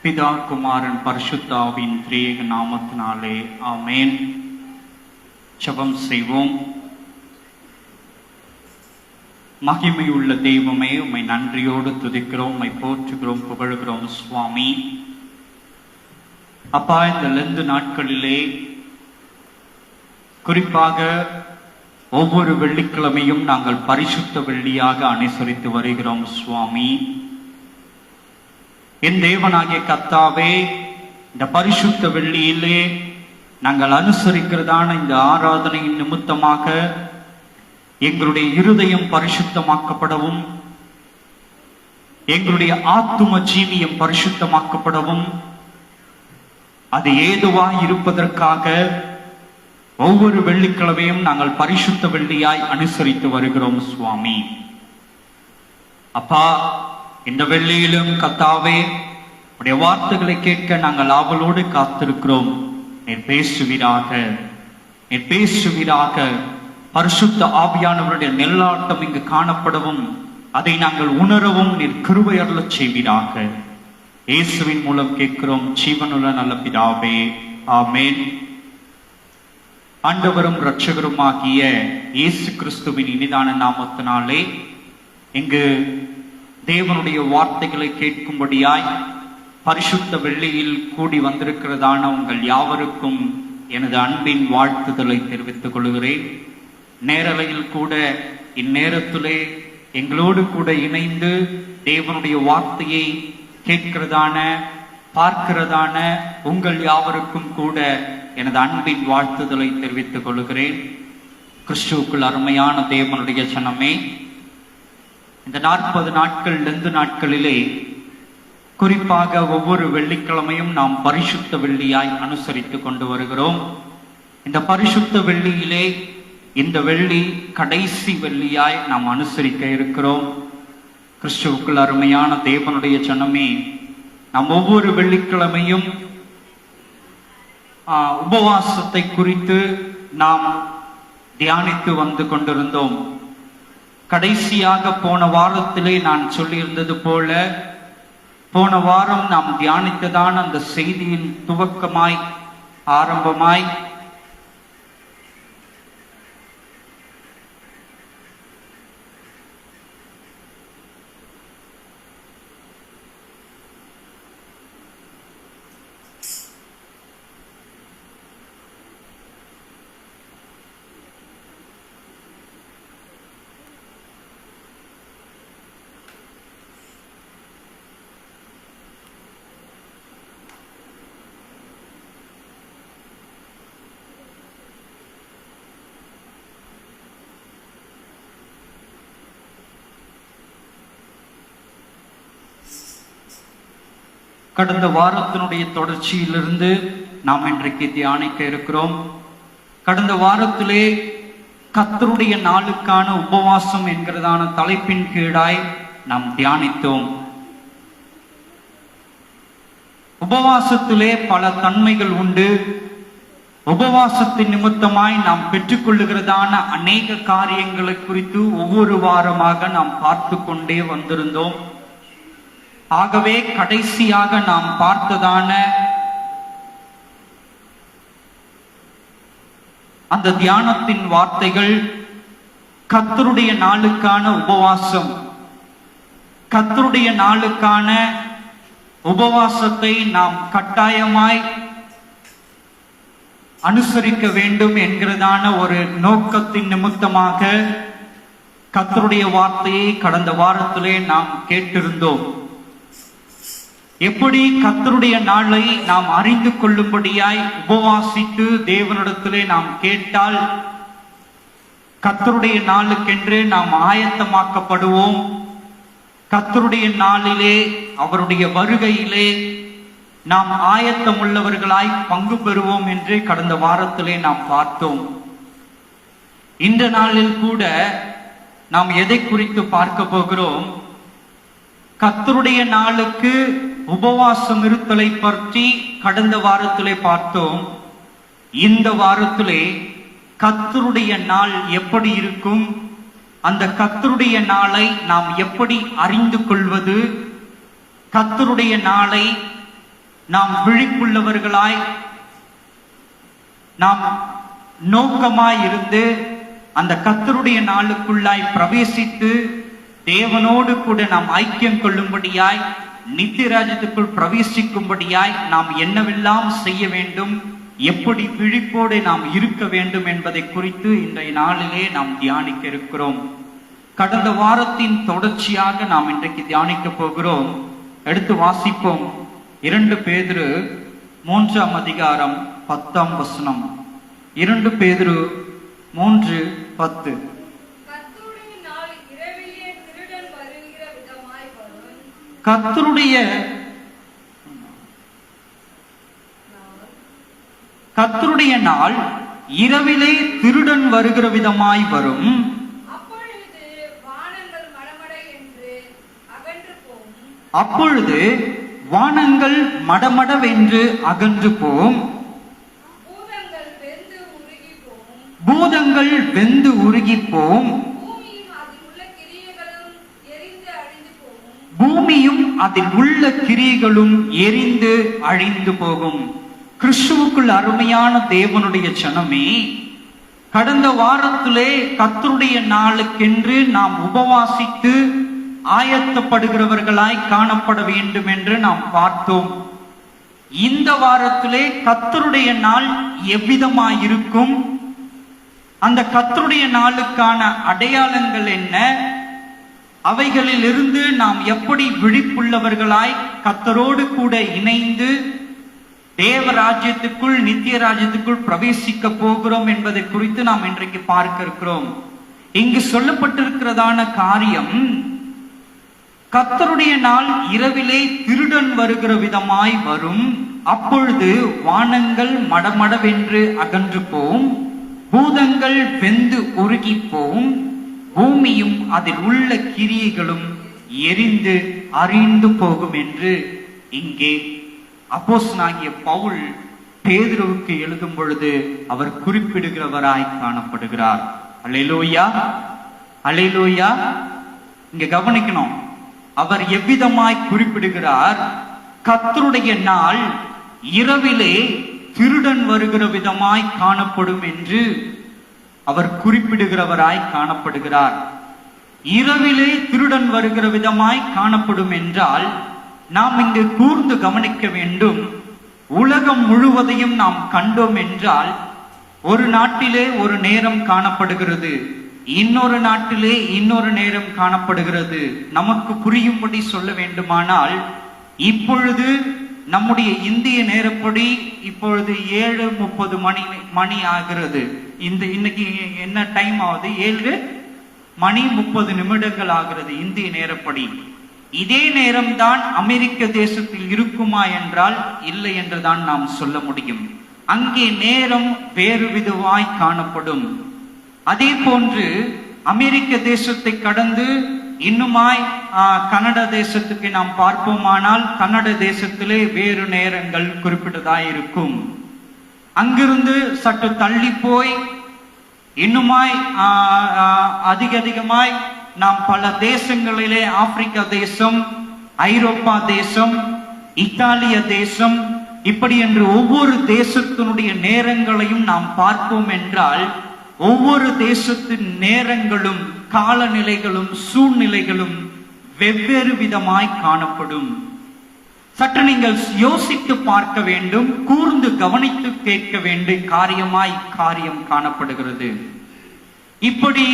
பிதா குமாரன் பரிசுத்தாவின் திரியேக நாமத்தினாலே ஆமென். ஜெபம் செய்வோம். மகிமையுள்ள தெய்வமே, உம்மை நன்றியோடு துதிக்கிறோம், உம்மை போற்றுகிறோம், புகழுகிறோம் சுவாமி. அப்பா, இந்த லெந்து நாட்களிலே குறிப்பாக ஒவ்வொரு வெள்ளிக்கிழமையும் நாங்கள் பரிசுத்த வெள்ளியாக அனுசரித்து வருகிறோம் சுவாமி. என் தேவனாகிய கர்த்தாவே, இந்த பரிசுத்த வெள்ளியிலே நாங்கள் அனுசரிக்கிறதான இந்த ஆராதனையின் நிமித்தமாக எங்களுடைய இருதயம் பரிசுத்தமாக்கப்படவும், எங்களுடைய ஆத்தும ஜீவியம் பரிசுத்தமாக்கப்படவும், அது ஏதுவாய் இருப்பதற்காக ஒவ்வொரு வெள்ளிக்கிழமையும் நாங்கள் பரிசுத்த வெள்ளியாய் அனுசரித்து வருகிறோம் சுவாமி. அப்பா, இந்த வெள்ளியிலும் கர்த்தாவே, உடைய வார்த்தைகளை கேட்க நாங்கள் ஆவலோடு காத்திருக்கிறோம். நீர் பேசுவீராக, நீர் பேசுவீராக. பரிசுத்த ஆவியானவருடைய நெல்லாட்டம் இங்கு காணப்படவும், அதை நாங்கள் உணரவும் நீர் கிருபை அருளச் செய்வீராக. இயேசுவின் மூலம் கேட்கிறோம் ஜீவனுள்ள நல்ல பிதாவே, ஆமென். ஆண்டவரும் இரட்சகருமாகிய இயேசு கிறிஸ்துவின் இனிதான நாமத்தினாலே இங்கு தேவனுடைய வார்த்தைகளை கேட்கும்படியாய் பரிசுத்த வெள்ளியில் கூடி வந்திருக்கிறதான உங்கள் யாவருக்கும் எனது அன்பின் வாழ்த்துதலை தெரிவித்துக் கொள்கிறேன். நேரலையில் கூட இந்நேரத்திலே எங்களோடு கூட இணைந்து தேவனுடைய வார்த்தையை கேட்கிறதான பார்க்கிறதான உங்கள் யாவருக்கும் கூட எனது அன்பின் வாழ்த்துதலை தெரிவித்துக் கொள்கிறேன். கிறிஸ்துவுக்குள் அருமையான தேவனுடைய ஜனமே, இந்த 40 நாட்கள் லெந்து நாட்களிலே குறிப்பாக ஒவ்வொரு வெள்ளிக்கிழமையும் நாம் பரிசுத்த வெள்ளியாய் அனுசரித்து கொண்டு வருகிறோம். இந்த பரிசுத்த வெள்ளியிலே இந்த வெள்ளி கடைசி வெள்ளியாய் நாம் அனுசரிக்க இருக்கிறோம். கிறிஸ்துவுக்குள் அருமையான தேவனுடைய ஜனமே, நாம் ஒவ்வொரு வெள்ளிக்கிழமையும் உபவாசத்தை குறித்து நாம் தியானித்து வந்து கொண்டிருந்தோம். கடைசியாக போன வாரத்திலே நான் சொல்லியிருந்தது போல, போன வாரம் நாம் தியானித்ததான அந்த செய்தியின் துவக்கமாய் ஆரம்பமாய் கடந்த வாரத்தினுடைய தொடர்ச்சியிலிருந்து நாம் இன்றைக்கு தியானிக்க இருக்கிறோம். கடந்த வாரத்திலே கர்த்தருடைய நாளுக்கான உபவாசம் என்கிறதான தலைப்பின் கீழாய் நாம் தியானித்தோம். உபவாசத்திலே பல தன்மைகள் உண்டு. உபவாசத்தின் நிமித்தமாய் நாம் பெற்றுக்கொள்ளுகிறதான அநேக காரியங்களை குறித்து ஒவ்வொரு வாரமாக நாம் பார்த்து கொண்டே வந்திருந்தோம். ஆகவே கடைசியாக நாம் பார்த்ததான அந்த தியானத்தின் வார்த்தைகள் கர்த்தருடைய நாளுக்கான உபவாசம், கர்த்தருடைய நாளுக்கான உபவாசத்தை நாம் கட்டாயமாய் அனுசரிக்க வேண்டும் என்கிறதான ஒரு நோக்கத்தின் நிமித்தமாக கர்த்தருடைய வார்த்தையை கடந்த வாரத்திலே நாம் கேட்டிருந்தோம். எப்படி கர்த்தருடைய நாளை நாம் அறிந்து கொள்ளும்படியாய் உபவாசித்து தேவனிடத்திலே நாம் கேட்டால் கர்த்தருடைய நாளுக்கென்று நாம் ஆயத்தமாக்கப்படுவோம். கர்த்தருடைய நாளிலே அவருடைய வருகையிலே நாம் ஆயத்தம் உள்ளவர்களாய் பங்கு பெறுவோம் என்று கடந்த வாரத்திலே நாம் பார்த்தோம். இந்த நாளில் கூட நாம் எதை குறித்து பார்க்க போகிறோம்? கர்த்தருடைய நாளுக்கு உபவாசம் இருத்தலை பற்றி கடந்த வாரத்திலே பார்த்தோம். இந்த வாரத்திலே கர்த்தருடைய நாள் எப்படி இருக்கும், அந்த கர்த்தருடைய நாளை நாம் எப்படி அறிந்து கொள்வது, கர்த்தருடைய நாளை நாம் விழிப்புள்ளவர்களாய், நாம் நோக்கமாய் இருந்து அந்த கர்த்தருடைய நாளுக்குள்ளாய் பிரவேசித்து தேவனோடு கூட நாம் ஐக்கியம் கொள்ளும்படியாய், நித்திய ராஜ்யத்துக்குள் பிரவேசிக்கும்படியாய் நாம் என்னவெல்லாம் செய்ய வேண்டும், எப்படி விழிப்போடு நாம் இருக்க வேண்டும் என்பதை குறித்து இன்றைய நாளிலே நாம் தியானிக்க இருக்கிறோம். கடந்த வாரத்தின் தொடர்ச்சியாக நாம் இன்றைக்கு தியானிக்க போகிறோம். எடுத்து வாசிப்போம். 2 பேதுரு 3ஆம் அதிகாரம் 10ஆம் வசனம். 2 பேதுரு 3:10. கர்த்தருடைய நாள் இரவிலே திருடன் வருகிற விதமாய் வரும். அப்பொழுது வானங்கள் மடமடவென்று அகன்று போம், பூதங்கள் வெந்து உருகி போம், பூமியும் அதில் உள்ள கிரியைகளும் எரிந்து அழிந்து போகும். கிறிஸ்துவுக்குள் அருமையான தேவனுடைய ஜனமே, கடந்த வாரத்திலே கர்த்தருடைய நாளுக்கென்று நாம் உபவாசித்து ஆயத்தப்படுகிறவர்களாய் காணப்பட வேண்டும் என்று நாம் பார்த்தோம். இந்த வாரத்திலே கர்த்தருடைய நாள் எவ்விதமாயிருக்கும், அந்த கர்த்தருடைய நாளுக்கான அடையாளங்கள் என்ன, அவைகளில் இருந்து நாம் எப்படி விழிப்புள்ளவர்களாய் கர்த்தரோடு கூட இணைந்து தேவராஜ்யத்துக்குள், நித்திய ராஜ்யத்துக்குள் பிரவேசிக்க போகிறோம் என்பதை குறித்து நாம் இன்றைக்கு பார்க்க இருக்கிறோம். இங்கு சொல்லப்பட்டிருக்கிறதான காரியம், கர்த்தருடைய நாள் இரவிலே திருடன் வருகிற விதமாய் வரும். அப்பொழுது வானங்கள் மடமடவென்று அகன்று போம், பூதங்கள் வெந்து உருகி போம், பூமியும் அதில் உள்ள கிரியைகளும் எரிந்து அழிந்து போகும் என்று இங்கே அப்போஸ்தலனாகிய பவுல் பேதுருவுக்கு எழுதும் பொழுது அவர் குறிப்பிடுகிறவராய் காணப்படுகிறார். அல்லேலூயா, அல்லேலூயா. இங்க கவனிக்கணும், அவர் எவ்விதமாய் குறிப்பிடுகிறார்? கர்த்தருடைய நாள் இரவிலே திருடன் வருகிற விதமாய் காணப்படும் என்று அவர் குறிப்பிடுகிறவராய் காணப்படுகிறார். இரவிலே திருடன் வருகிற விதமாய் காணப்படும் என்றால் நாம் இங்கு கூர்ந்து கவனிக்க வேண்டும். உலகம் முழுவதையும் நாம் கண்டோம் என்றால், ஒரு நாட்டிலே ஒரு நேரம் காணப்படுகிறது, இன்னொரு நாட்டிலே இன்னொரு நேரம் காணப்படுகிறது. நமக்கு புரியும்படி சொல்ல வேண்டுமானால், இப்பொழுது நம்முடைய இந்திய நேரப்படி இப்பொழுது 7:30 மணி ஆகிறது. இன்னைக்கு என்ன டைம் ஆகுது? 7:30 ஆகிறது இந்திய நேரப்படி. இதே நேரம்தான் அமெரிக்க தேசத்தில் இருக்குமா என்றால் இல்லை என்றுதான் நாம் சொல்ல முடியும். அங்கே நேரம் வேறு விதமாய் காணப்படும். அதே போன்று அமெரிக்க தேசத்தை கடந்து இன்னுமாய் கனடா தேசத்துக்கு நாம் பார்ப்போமானால், கனடா தேசத்திலே வேறு நேரங்கள் குறிப்பிட்டதாய் இருக்கும். அங்கிருந்து சற்று தள்ளி போய் இன்னுமாய் அதிகமாய் நாம் பல தேசங்களிலே, ஆப்பிரிக்கா தேசம், ஐரோப்பா தேசம், இத்தாலிய தேசம், இப்படி என்று ஒவ்வொரு தேசத்தினுடைய நேரங்களையும் நாம் பார்ப்போம் என்றால், ஒவ்வொரு தேசத்தின் நேரங்களும் காலநிலைகளும் சூழ்நிலைகளும் வெவ்வேறு விதமாய் காணப்படும். சற்று நீங்கள் யோசித்து பார்க்க வேண்டும், கூர்ந்து கவனித்து கேட்க வேண்டிய காரியம் காணப்படுகிறது. இப்படி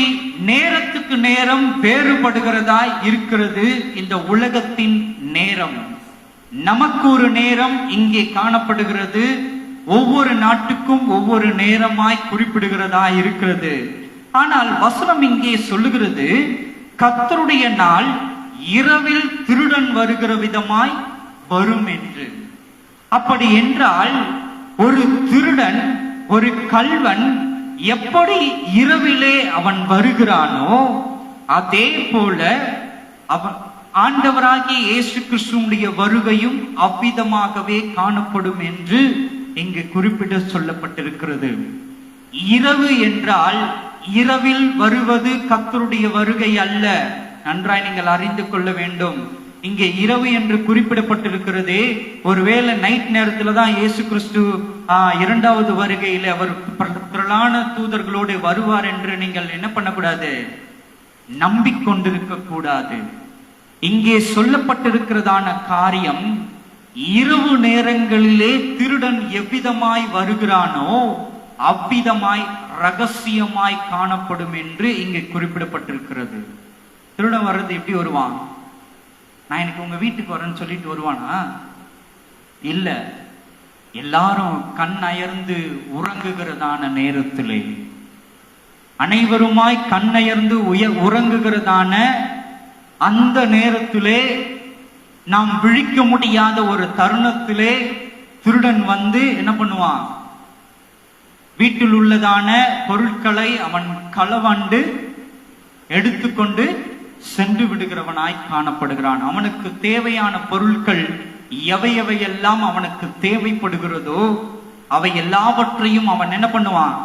நேரத்துக்கு நேரம் வேறுபடுகிறதாய் இருக்கிறது இந்த உலகத்தின் நேரம். நமக்கு ஒரு நேரம் இங்கே காணப்படுகிறது, ஒவ்வொரு நாட்டுக்கும் ஒவ்வொரு நேரமாய் குறிப்பிடுகிறதாய் இருக்கிறது. ஆனால் வசனம் இங்கே சொல்லுகிறது, கர்த்தருடைய நாள் இரவில் திருடன் வருகிற விதமாய் வரும் என்று. அப்படி என்றால் ஒரு திருடன், ஒரு கள்வன் எப்படி இரவிலே அவன் வருகிறானோ, அதே போல அவன் ஆண்டவராகிய இயேசு கிறிஸ்துவுடைய வருகையும் அவ்விதமாகவே காணப்படும் என்று இங்கு குறிப்பிட சொல்லப்பட்டிருக்கிறது. இரவு என்றால் இரவில் வருவது கர்த்தருடைய வருகை அல்ல. நன்றாய் நீங்கள் அறிந்து கொள்ள வேண்டும். இங்கே இரவு என்று குறிப்பிடப்பட்டிருக்கிறதே, ஒருவேளை நைட் நேரத்துல தான் இயேசு கிறிஸ்து இரண்டாவது வருகையில் அவர் திரளான தூதர்களோடு வருவார் என்று நீங்கள் என்ன பண்ணக்கூடாது, நம்பிக்கொண்டிருக்க கூடாது. இங்கே சொல்லப்பட்டிருக்கிறதான காரியம், இரவு நேரங்களிலே திருடன் எவ்விதமாய் வருகிறானோ அவ்விதமாய் ரகசியமாய் காணப்படும் என்று இங்கே குறிப்பிடப்பட்டிருக்கிறது. திருடன் வர்றது எப்படி வருவான்? நான் எனக்கு உங்க வீட்டுக்கு வரேன்னு சொல்லிட்டு வருவானா? இல்ல, எல்லாரும் கண் அயர்ந்து உறங்குகிறதான நேரத்திலே, அனைவருமாய் கண் அயர்ந்து உறங்குகிறதான அந்த நேரத்திலே, நாம் விழிக்க முடியாத ஒரு தருணத்திலே திருடன் வந்து என்ன பண்ணுவான்? வீட்டில் உள்ளதான பொருட்களை அவன் களவாண்டு எடுத்துக்கொண்டு சென்று விடுகிறவனாய் காணப்படுகிறான். அவனுக்கு தேவையான பொருட்கள் எவையெல்லாம் அவனுக்கு தேவைப்படுகிறதோ அவை எல்லாவற்றையும் அவன் என்ன பண்ணுவான்?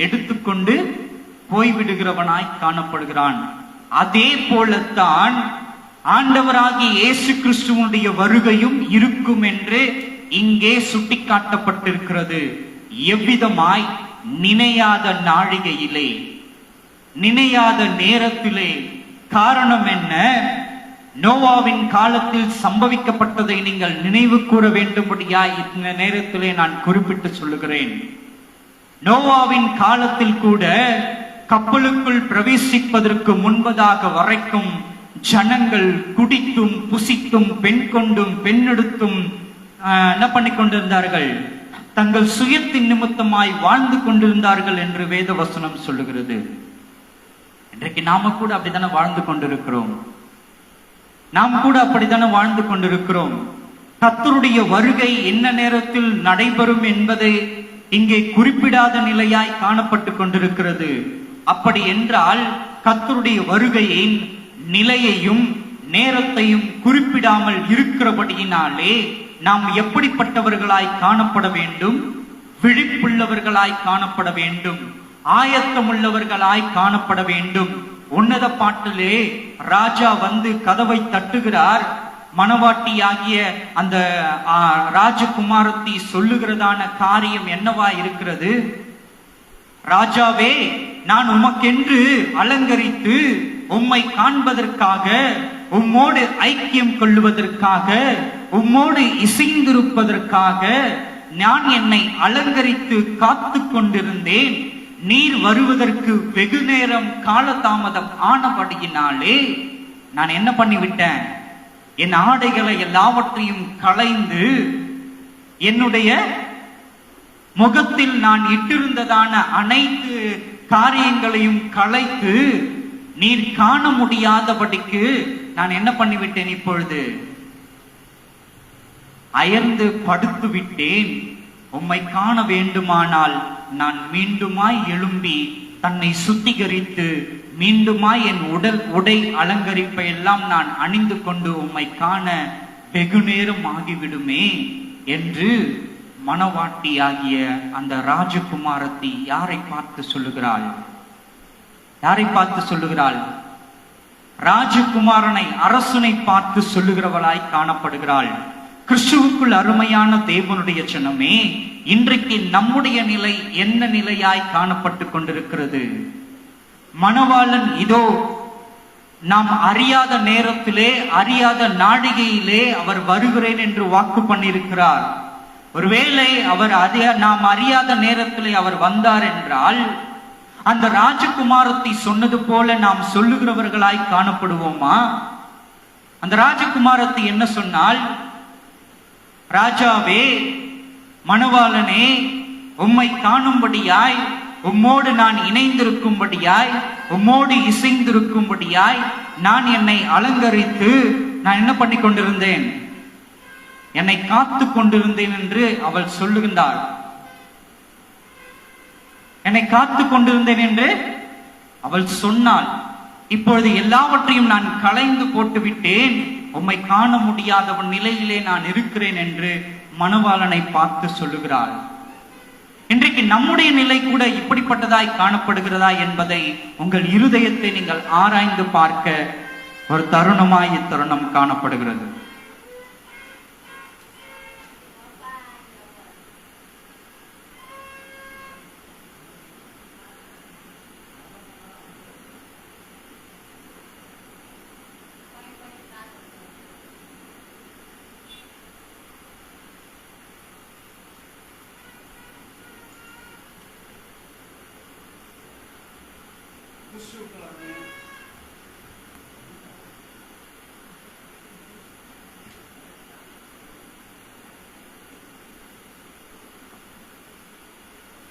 எடுத்துக்கொண்டு போய்விடுகிறவனாய் காணப்படுகிறான். அதே போலத்தான் ஆண்டவராகிய இயேசு கிறிஸ்துவனுடைய வருகையும் இருக்கும் என்று இங்கே சுட்டிக்காட்டப்பட்டிருக்கிறது. எவ்விதமாய்? நினையாத நாழிகையிலே, நினையாத நேரத்திலே. காரணம் என்ன? நோவாவின் காலத்தில் சம்பவிக்கப்பட்டதை நீங்கள் நினைவு கூற வேண்டும்படியாய் இந்த நேரத்திலே நான் குறிப்பிட்டு சொல்லுகிறேன். நோவாவின் காலத்தில் கூட கப்பலுக்குள் பிரவேசிப்பதற்கு முன்பதாக வரைக்கும் ஜனங்கள் குடித்தும் புசித்தும் பெண் கொண்டும் பெண்ணெடுத்தும் என்ன பண்ணி கொண்டிருந்தார்கள்? தங்கள் சுயத்தின் நிமித்தமாய் வாழ்ந்து கொண்டிருந்தார்கள் என்று வேத வசனம் சொல்லுகிறது. இன்றைக்கு நாம கூட அப்படித்தானே வாழ்ந்து கொண்டிருக்கிறோம். நாம் கூட அப்படித்தானே வாழ்ந்து கொண்டிருக்கிறோம். கர்த்தருடைய வருகை என்ன நேரத்தில் நடைபெறும் என்பதை இங்கே குறிப்பிடாத நிலையாய் காணப்பட்டு கொண்டிருக்கிறது. அப்படி என்றால் கர்த்தருடைய வருகையின் நிலையையும் நேரத்தையும் குறிப்பிடாமல் இருக்கிறபடியினாலே நாம் எப்படிப்பட்டவர்களாய் காணப்பட வேண்டும்? விழிப்புள்ளவர்களாய் காணப்பட வேண்டும், ஆயத்தமுள்ளவர்களாய் காணப்பட வேண்டும். உன்னத பாட்டிலே ராஜா வந்து கதவை தட்டுகிறார். மணவாட்டியாகிய அந்த ராஜகுமாரத்தி சொல்லுகிறதான காரியம் என்னவா இருக்கிறது? ராஜாவே, நான் உமக்கென்று அலங்கரித்து உம்மை காண்பதற்காக, உம்மோடு ஐக்கியம் கொள்ளுவதற்காக, உம்மோடு இசைந்திருப்பதற்காக நான் என்னை அலங்கரித்து காத்து கொண்டிருந்தேன். நீர் வருவதற்கு வெகு நேரம் காலதாமதம் ஆனபடியினாலே நான் என்ன பண்ணிவிட்டேன்? என் ஆடைகளை எல்லாவற்றையும் களைந்து, என்னுடைய முகத்தில் நான் இட்டிருந்ததான அனைத்து காரியங்களையும் களைத்து, நீர் காண முடியாதபடிக்கு நான் என்ன பண்ணிவிட்டேன்? இப்பொழுது அயர்ந்து படுத்து விட்டேன். உம்மை காண வேண்டுமானால் நான் மீண்டுமாய் எழும்பி தன்னை சுத்திகரித்து மீண்டுமாய் என் உடை அலங்கரிப்பை எல்லாம் நான் அணிந்து கொண்டு உம்மை காண வெகு நேரம் ஆகிவிடுமே என்று மணவாட்டியாகிய அந்த ராஜகுமாரத்தி யாரை பார்த்து சொல்லுகிறாள்? யாரை பார்த்து சொல்லுகிறாள்? ராஜகுமாரனை, அரசனை பார்த்து சொல்லுகிறவளாய் காணப்படுகிறாள். கிறிஸ்துவுக்குள் அருமையான தேவனுடைய ஜனமே, இன்றைக்கு நம்முடைய நிலை என்ன நிலையாய் காணப்பட்டு கொண்டிருக்கிறது? மணவாளன் இதோ நாம் அறியாத நேரத்திலே, அறியாத நாழிகையிலே அவர் வருகிறேன் என்று வாக்கு பண்ணியிருக்கிறார். ஒருவேளை அவர் நாம் அறியாத நேரத்திலே அவர் வந்தார் என்றால், அந்த ராஜகுமாரத்தை சொன்னது போல நாம் சொல்லுகிறவர்களாய் காணப்படுவோமா? அந்த ராஜகுமாரத்தை என்ன சொன்னால், ராஜாவே, மணவாளனே, உம்மை காணும்படியாய், உம்மோடு நான் இணைந்திருக்கும்படியாய், உம்மோடு இசைந்திருக்கும்படியாய் நான் என்னை அலங்கரித்து நான் என்ன பண்ணி கொண்டிருந்தேன்? என்னை காத்து கொண்டிருந்தேன் என்று அவள் சொல்லுகின்றாள். என்னை காத்து கொண்டிருந்தேன் என்று அவள் சொன்னாள். இப்பொழுது எல்லாவற்றையும் நான் களைந்து போட்டு விட்டேன், உம்மை காண முடியாதவன் நிலையிலே நான் இருக்கிறேன் என்று மணவாளனை பார்த்து சொல்லுகிறாள். இன்றைக்கு நம்முடைய நிலை கூட இப்படிப்பட்டதாய் காணப்படுகிறதா என்பதை உங்கள் இருதயத்தை நீங்கள் ஆராய்ந்து பார்க்க ஒரு தருணமாய் இத்தருணம் காணப்படுகிறது.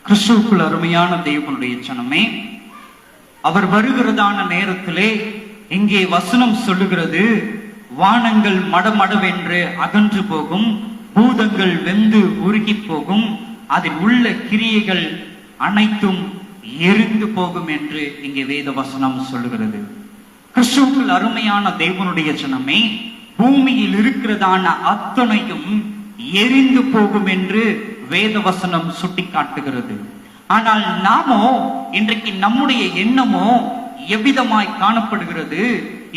கிறிஸ்துவுக்குள் அருமையான தேவனுடைய ஜனமே, அவர் வருகிறதான நேரத்திலே இங்கே வசனம் சொல்லுகிறது, வானங்கள் மடமடவென்று அகன்று போகும், பூதங்கள் வெந்து உருகி போகும், அதில் உள்ள கிரியைகள் அனைத்தும் எரிந்து போகும் என்று இங்கே வேத வசனம் சொல்லுகிறது. கிறிஸ்துவுக்குள் அருமையான தேவனுடைய ஜனமே, பூமியில் இருக்கிறதான அத்தனையும் எரிந்து போகும் என்று வேத வசனம் சுட்டி காட்டுகிறது. ஆனால் நாமோ இன்றைக்கு நம்முடைய எண்ணமோ எவ்விதமாய் காணப்படுகிறது?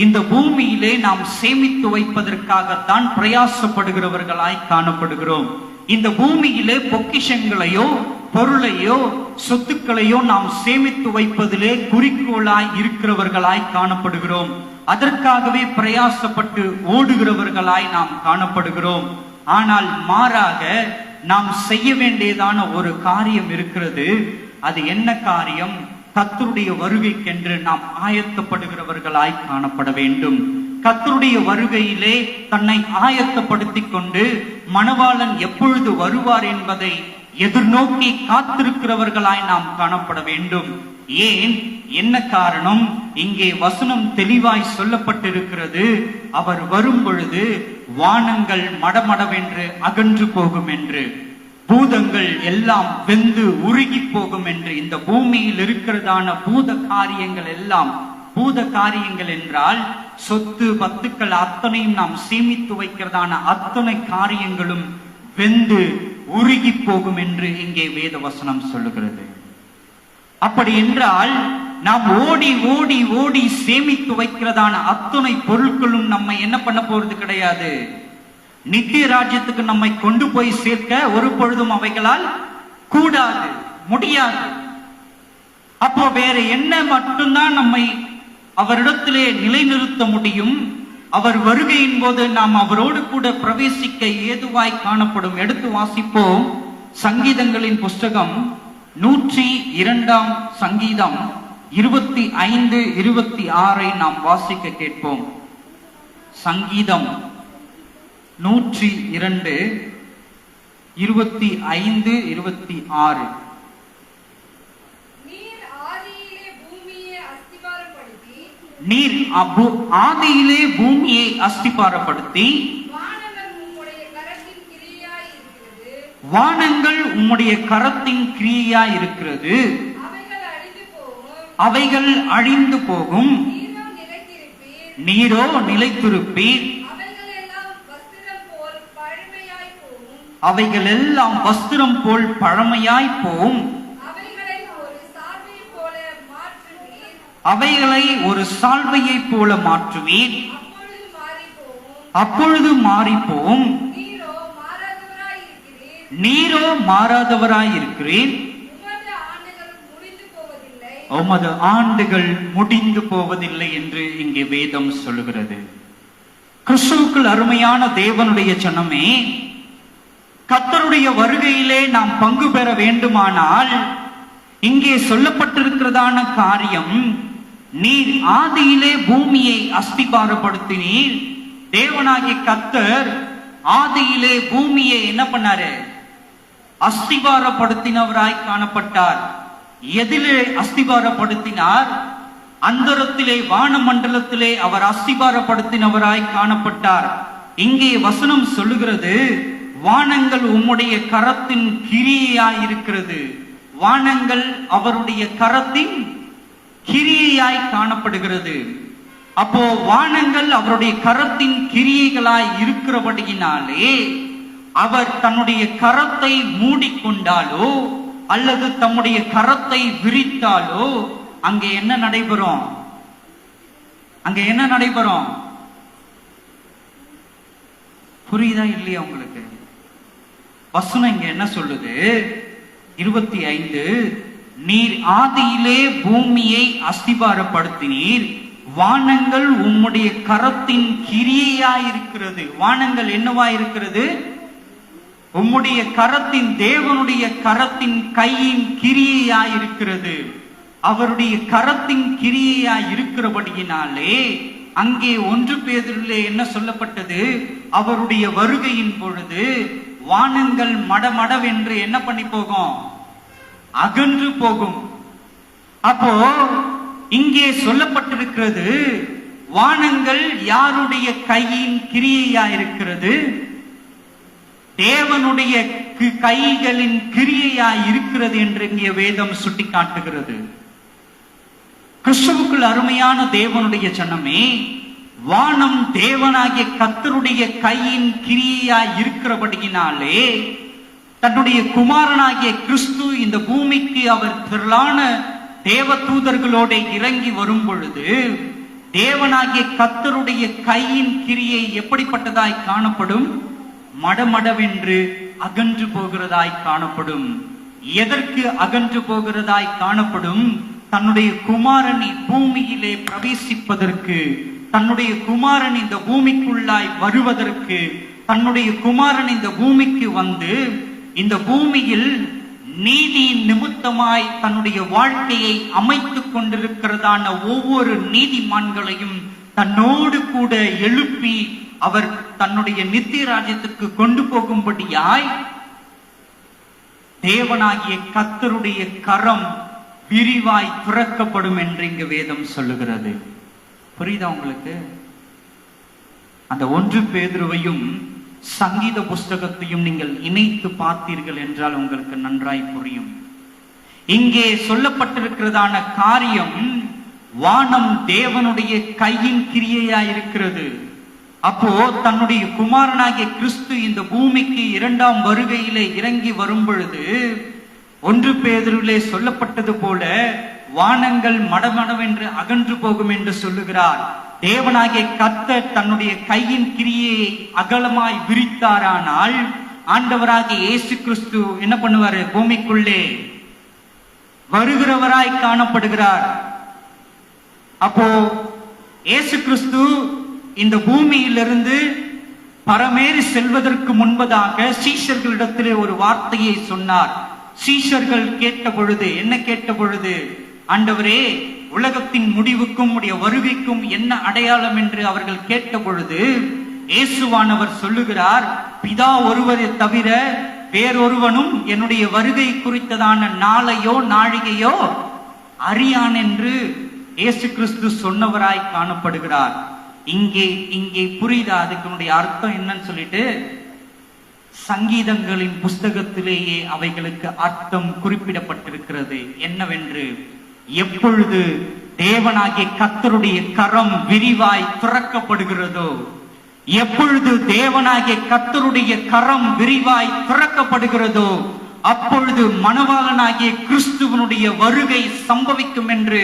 இந்த பூமியிலே நாம் சேமித்து வைப்பதற்காகத்தான் பிரயாசப்படுகிறவர்களாய் காணப்படுகிறோம். இந்த பூமியிலே பொக்கிஷங்களையோ பொருளையோ சொத்துக்களையோ நாம் சேமித்து வைப்பதிலே குறிக்கோளாய் இருக்கிறவர்களாய் காணப்படுகிறோம். அதற்காகவே பிரயாசப்பட்டு ஓடுகிறவர்களாய் நாம் காணப்படுகிறோம். ஆனால் மாறாக நாம் செய்ய வேண்டியதான ஒரு காரியம் இருக்கிறது. அது என்ன காரியம்? கர்த்தருடைய வருகைக்கென்று நாம் ஆயத்தப்படுகிறவர்களாய் காணப்பட வேண்டும். கர்த்தருடைய வருகையிலே தன்னை ஆயத்தப்படுத்திக் கொண்டு மணவாளன் எப்பொழுது வருவார் என்பதை எதிர்நோக்கி காத்திருக்கிறவர்களாய் நாம் காணப்பட வேண்டும். ஏன்? என்ன காரணம்? இங்கே வசனம் தெளிவாய் சொல்லப்பட்டிருக்கிறது. அவர் வரும் பொழுது வானங்கள் மடமடவென்று அகன்று போகும் என்று, பூதங்கள் எல்லாம் வெந்து உருகி போகும் என்று. இந்த பூமியில் இருக்கிறதான பூத காரியங்கள் எல்லாம், பூத காரியங்கள் என்றால் சொத்து பத்துக்கள் அத்தனையும் நாம் சேமித்து வைக்கிறதான அத்தனை காரியங்களும் வெந்து உருகி போகும் என்று இங்கே வேத வசனம் சொல்லுகிறது. அப்படி என்றால் நாம் ஓடி ஓடி ஓடி சேமித்து வைக்கிறதான அத்தனை பொருட்களும் நம்மை என்ன பண்ண போறது கிடையாது. நித்திய ராஜ்யத்துக்கு நம்மை கொண்டு போய் சேர்க்க ஒரு பொழுதும் அவைகளால் கூடாது, முடியாது. அப்போ வேற என்ன மட்டும்தான் நம்மை அவரிடத்திலே நிலைநிறுத்த முடியும்? அவர் வருகையின் போது நாம் அவரோடு கூட பிரவேசிக்க ஏதுவாய் காணப்படும். எடுத்து வாசிப்போம். சங்கீதங்களின் புஸ்தகம் 102 சங்கீதம் 25, 26 நாம் வாசிக்க கேட்போம். சங்கீதம் 102, 25, 26. நீர் ஆதியிலே பூமியை அஸ்திபாரப்படுத்தி வானங்கள் உம்முடைய கரத்தின் கிரியையாய் இருக்கிறது. அவைகள் அழிந்து போகும், நீரோ நிலைத்திருப்பீர். அவைகள் எல்லாம் வஸ்திரம் போல் பழமையாய் போகும். அவைகளை ஒரு சால்வையை போல மாற்றுவீர். அப்பொழுது மாறிப்போம். நீரோ மாறாதவராய் இருக்கிறீர். உமது ஆண்டுகள் முடிந்து போவதில்லை என்று இங்கே வேதம் சொல்லுகிறது. கிறிஸ்துவுக்குள் அருமையான தேவனுடைய ஜனமே, கர்த்தருடைய வருகையிலே நாம் பங்கு பெற வேண்டுமானால் இங்கே சொல்லப்பட்டிருக்கிறதான காரியம், நீர் ஆதியிலே பூமியை அஸ்திபாரப்படுத்தினீர். தேவனாகிய கர்த்தர் ஆதியிலே பூமியை என்ன பண்ணாரு? அஸ்திபாரப்படுத்தினவராய் காணப்பட்டார். எதிலே அஸ்திபாரப்படுத்தினார்? அந்தரத்திலே வானமண்டலத்திலே அவர் அஸ்திபாரப்படுத்தினவராய் காணப்பட்டார். இங்கே வசனம் சொல்லுகிறது, வானங்கள் உம்முடைய கரத்தின் கிரியையாய் இருக்கிறது. வானங்கள் அவருடைய கரத்தின் கிரியையாய் காணப்படுகிறது. அப்போ வானங்கள் அவருடைய கரத்தின் கிரியைகளாய் இருக்கிறபடியினாலே அவர் தன்னுடைய கரத்தை மூடிக்கொண்டாலோ அல்லது தம்முடைய கரத்தை விரித்தாலோ அங்கே என்ன நடைபெறும்? அங்க என்ன நடைபெறும்? புரியுதா இல்லையா உங்களுக்கு? வசனம் இங்க என்ன சொல்லுது? 25, நீர் ஆதியிலே பூமியை அஸ்திபாரப்படுத்தினீர், வானங்கள் உம்முடைய கரத்தின் கிரியையாயிருக்கிறது. வானங்கள் என்னவாயிருக்கிறது? உம்முடைய கரத்தின், தேவனுடைய கரத்தின் கையின் கிரியையாயிருக்கிறது. அவருடைய கரத்தின் கிரியையாய் இருக்கிறபடியினாலே அங்கே 1 பேதுருவிலே என்ன சொல்லப்பட்டது? அவருடைய வருகையின் பொழுது வானங்கள் மடமடவென்று என்ன பண்ணி போகும்? அகன்று போகும். அப்போ இங்கே சொல்லப்பட்டிருக்கிறது, வானங்கள் யாருடைய கையின் கிரியையாயிருக்கிறது? தேவனுடைய கைகளின் கிரியையாய் இருக்கிறது என்று இங்கே வேதம் சுட்டி காட்டுகிறது. கிறிஸ்துவுக்குள் அருமையான தேவனுடைய ஜனமே, வானம் தேவனாகிய கர்த்தருடைய கையின் கிரியையாய் இருக்கிறபடியினாலே தன்னுடைய குமாரனாகிய கிறிஸ்து இந்த பூமிக்கு அவர் திரளான தேவ தூதர்களோட இறங்கி வரும் பொழுது தேவனாகிய கர்த்தருடைய கையின் கிரியை எப்படிப்பட்டதாய் காணப்படும்? மடமடவென்று அகன்று போகிறதாய் காணப்படும். எதற்கு அகன்று போகிறதாய் காணப்படும்? தன்னுடைய குமாரனை பூமியிலே பிரவேசிப்பதற்கு, தன்னுடைய குமாரன் இந்த பூமிக்குள்ளாய் வருவதற்கு, தன்னுடைய குமாரன் இந்த பூமிக்கு வந்து இந்த பூமியில் நீதியின் நிமித்தமாய் தன்னுடைய வாழ்க்கையை அமைத்துக் கொண்டிருக்கிறதான ஒவ்வொரு நீதிமான்களையும் தன்னோடு கூட எழுப்பி அவர் தன்னுடைய நித்திய ராஜ்யத்துக்கு கொண்டு போகும்படியாய் தேவனாகிய கர்த்தருடைய கரம் விரிவாய் திறக்கப்படும் என்று இங்கு வேதம் சொல்லுகிறது. புரியுதா உங்களுக்கு? அந்த 1 பேதுருவையும் சங்கீத புஸ்தகத்தையும் நீங்கள் இணைத்து பார்த்தீர்கள் என்றால் உங்களுக்கு நன்றாய் புரியும். இங்கே சொல்லப்பட்டிருக்கிறதான காரியம், வானம் தேவனுடைய கையின் கிரியையாயிருக்கிறது. அப்போ தன்னுடைய குமாரனாகிய கிறிஸ்து இந்த பூமிக்கு 2ஆம் வருகையிலே இறங்கி வரும் பொழுது 1 பேதுருவிலே சொல்லப்பட்டது போல வானங்கள் மடமடவென்று அகன்று போகும் என்று சொல்லுகிறார். தேவனாகிய கர்த்தர் தன்னுடைய கையின் கிரியை அகலமாய் விரித்தாரானால் ஆண்டவராகிய இயேசு கிறிஸ்து என்ன பண்ணுவாரு? பூமிக்குள்ளே வருகிறவராய் காணப்படுகிறார். அப்போ இயேசு கிறிஸ்து இந்த பூமியிலிருந்து பரமேறி செல்வதற்கு முன்பதாக சீஷர்களிடத்திலே ஒரு வார்த்தையை சொன்னார். சீஷர்கள் கேட்ட பொழுது, என்ன கேட்ட பொழுது? ஆண்டவரே, உலகத்தின் முடிவுக்கும் உடைய வருகைக்கும் என்ன அடையாளம் என்று அவர்கள் கேட்ட பொழுது இயேசுவானவர் சொல்லுகிறார், பிதா ஒருவரை தவிர வேறொருவனும் என்னுடைய வருகை குறித்ததான நாளையோ நாழிகையோ அறியான் என்று இயேசு கிறிஸ்து சொன்னவராய் காணப்படுகிறார். இங்கே புரியுதா அதுக்கு அர்த்தம் என்னன்னு சொல்லிட்டு? சங்கீதங்களின் புஸ்தகத்திலேயே அவைகளுக்கு அர்த்தம் குறிப்பிடப்பட்டிருக்கிறது. என்னவென்று, எப்பொழுது தேவனாகிய கர்த்தருடைய கரம் விரிவாய் திறக்கப்படுகிறதோ, எப்பொழுது தேவனாகிய கர்த்தருடைய கரம் விரிவாய் திறக்கப்படுகிறதோ அப்பொழுது மணவாளனாகிய கிறிஸ்துவனுடைய வருகை சம்பவிக்கும் என்று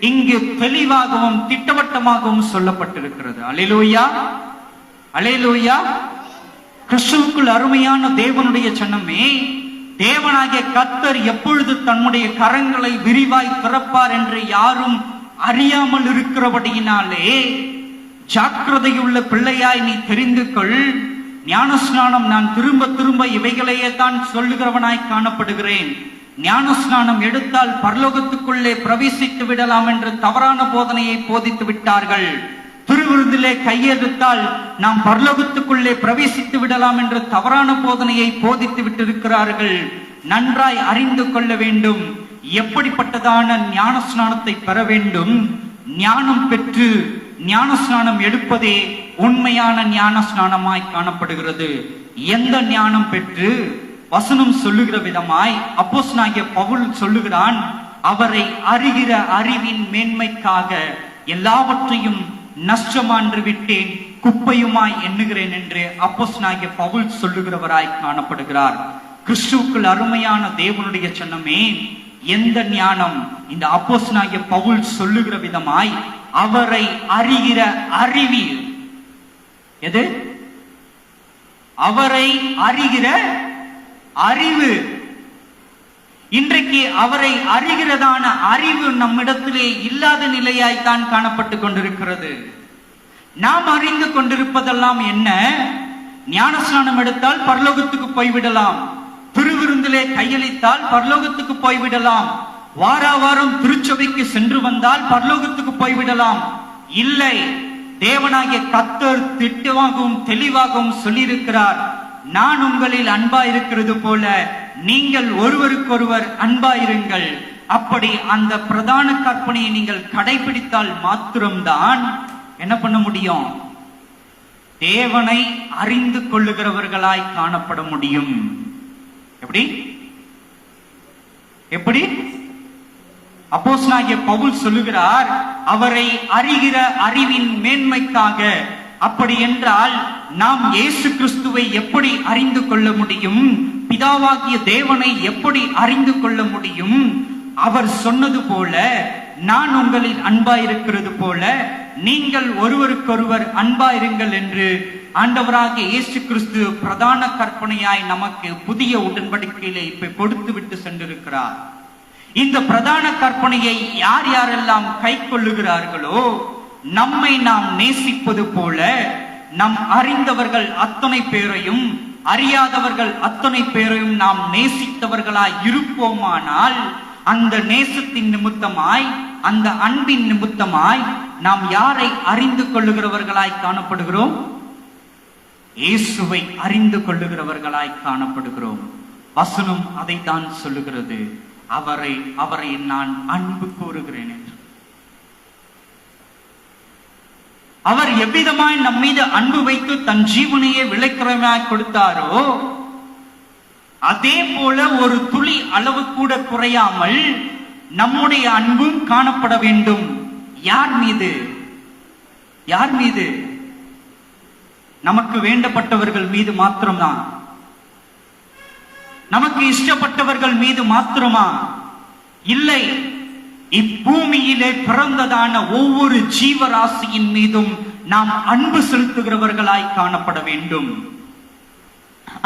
இங்கு தெளிவாகவும் திட்டவட்டமாகவும் சொல்லப்பட்டிருக்கிறது. அல்லேலூயா, அல்லேலூயா. கிறிஸ்துவுக்குள் அருமையான தேவனுடைய ஜனமே, தேவனாகிய கர்த்தர் எப்பொழுது தன்னுடைய கரங்களை விரிவாய் திறப்பார் என்று யாரும் அறியாமல் இருக்கிறபடியினாலே ஜாக்கிரதையுள்ள பிள்ளையாய் நீ தெரிந்து கொள். ஞானஸ்நானம், நான் திரும்ப திரும்ப இவைகளையே தான் சொல்லுகிறவனாய் காணப்படுகிறேன். ஞானஸ்நானம் எடுத்தால் பரலோகத்துக்குள்ளே பிரவேசித்து விடலாம் என்று தவறான போதனையை போதித்து விட்டார்கள். திருவிருந்திலே கையெழுத்தால் நாம் பரலோகத்துக்குள்ளே பிரவேசித்து விடலாம் என்று தவறான போதனையை போதித்து விட்டிருக்கிறார்கள். நன்றாய் அறிந்து கொள்ள வேண்டும், எப்படிப்பட்டதான ஞானஸ்நானத்தை பெற வேண்டும். ஞானம் பெற்று ஞானஸ்நானம் எடுப்பதே உண்மையான ஞானஸ்நானமாய் காணப்படுகிறது. எந்த ஞானம் பெற்று? வசனம் சொல்லுகிற விதமாய் அப்போஸ்தலனாகிய பவுல் சொல்லுகிறான், அவரை அறிகிற அறிவின் மேன்மைக்காக எல்லாவற்றையும் நஷ்டமான்று விட்டேன், குப்பையுமாய் எண்ணுகிறேன் என்று அப்போஸ்தலனாகிய பவுல் சொல்லுகிறவராய் காணப்படுகிறார். கிறிஸ்துவுக்குள் அருமையான தேவனுடைய ஜனமே, எந்த ஞானம்? இந்த அப்போஸ்தலனாகிய பவுல் சொல்லுகிற விதமாய் அவரை அறிகிற அறிவு. எது? அவரை அறிகிற அறிவு. இன்றைக்கு அவரை அறிகிறதான அறிவு நம்மிடத்திலே இல்லாத நிலையாய்த்தான் காணப்பட்டு கொண்டிருக்கிறது. நாம் அறிந்து கொண்டிருப்பதெல்லாம் என்ன? ஞானஸ்நானம் எடுத்தால் பரலோகத்துக்கு போய்விடலாம், திருவிருந்திலே கையளித்தால் பரலோகத்துக்கு போய்விடலாம், வாராவாரம் திருச்சபைக்கு சென்று வந்தால் பரலோகத்துக்கு போய்விடலாம். இல்லை, தேவனாகிய கர்த்தர் திட்டமாகவும் தெளிவாகவும் சொல்லியிருக்கிறார், நான் உங்களில் அன்பாயிருக்கிறது போல நீங்கள் ஒருவருக்கொருவர் அன்பாயிருங்கள். அப்படி அந்த பிரதான கற்பனையை நீங்கள் கடைபிடித்தால் மாத்திரம்தான் என்ன பண்ண முடியும்? தேவனை அறிந்து கொள்ளுகிறவர்களாய் காணப்பட முடியும். எப்படி? எப்படி? அப்போஸ்தலனாகிய பவுல் சொல்லுகிறார், அவரை அறிகிற அறிவின் மேன்மைக்காக. அப்படி என்றால் நாம் இயேசு கிறிஸ்துவை எப்படி அறிந்து கொள்ள முடியும்? பிதாவாகிய தேவனை எப்படி அறிந்து கொள்ள முடியும்? அவர் சொன்னது போல, நான் உங்களில் அன்பாயிருக்கிறது போல நீங்கள் ஒருவருக்கொருவர் அன்பாயிருங்கள் என்று ஆண்டவராகிய இயேசு கிறிஸ்து பிரதான கற்பனையாய் நமக்கு புதிய உடன்படிக்கையிலே இப்ப கொடுத்து விட்டு சென்றிருக்கிறார். இந்த பிரதான கற்பனையை யார் யாரெல்லாம் கை கொள்ளுகிறார்களோ, நம்மை நாம் நேசிப்பது போல நம் அறிந்தவர்கள் அத்தனை பேரையும் அறியாதவர்கள் அத்தனை பேரையும் நாம் நேசித்தவர்களாய் இருப்போமானால், அந்த நேசத்தின் நிமித்தமாய், அந்த அன்பின் நிமித்தமாய் நாம் யாரை அறிந்து கொள்ளுகிறவர்களாய் காணப்படுகிறோம்? இயேசுவை அறிந்து கொள்ளுகிறவர்களாய் காணப்படுகிறோம். வசனம் அதைத்தான் சொல்லுகிறது, அவரை நான் அன்பு கூறுகிறேன் என்று. அவர் எவ்விதமாய் நம் மீது அன்பு வைத்து தன் ஜீவனையே விலைக்கிரயமாய் கொடுத்தாரோ, அதே போல ஒரு துளி அளவு கூட குறையாமல் நம்முடைய அன்பும் காணப்பட வேண்டும். யார் மீது? யார் மீது? நமக்கு வேண்டப்பட்டவர்கள் மீது மாத்திரம்தான். நமக்கு இஷ்டப்பட்டவர்கள் மீது மாத்திரமா? இல்லை, இப்பூமியிலே பிறந்ததான ஒவ்வொரு ஜீவராசியின் மீதும் நாம் அன்பு செலுத்துகிறவர்களாய் காணப்பட வேண்டும்.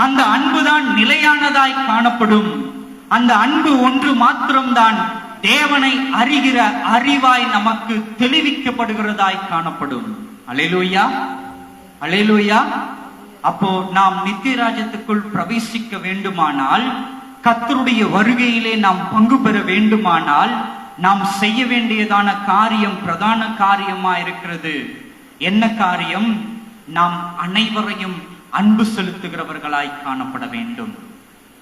அந்த அன்புதான் நிலையானதாய் காணப்படும். அந்த அன்பு ஒன்று மாத்திரம்தான் தேவனை அறிகிற அறிவாய் நமக்கு தெளிவிக்கப்படுகிறதாய் காணப்படும். அல்லேலூயா, அல்லேலூயா. அப்போ நாம் நித்திய ராஜ்யத்துக்குள் பிரவேசிக்க வேண்டுமானால், கர்த்தருடைய வருகையிலே நாம் பங்கு பெற வேண்டுமானால், நாம் செய்ய வேண்டியதான காரியம் பிரதான காரியமா இருக்கிறது. என்ன காரியம்? நாம் அனைவரையும் அன்பு செலுத்துகிறவர்களாய் காணப்பட வேண்டும்.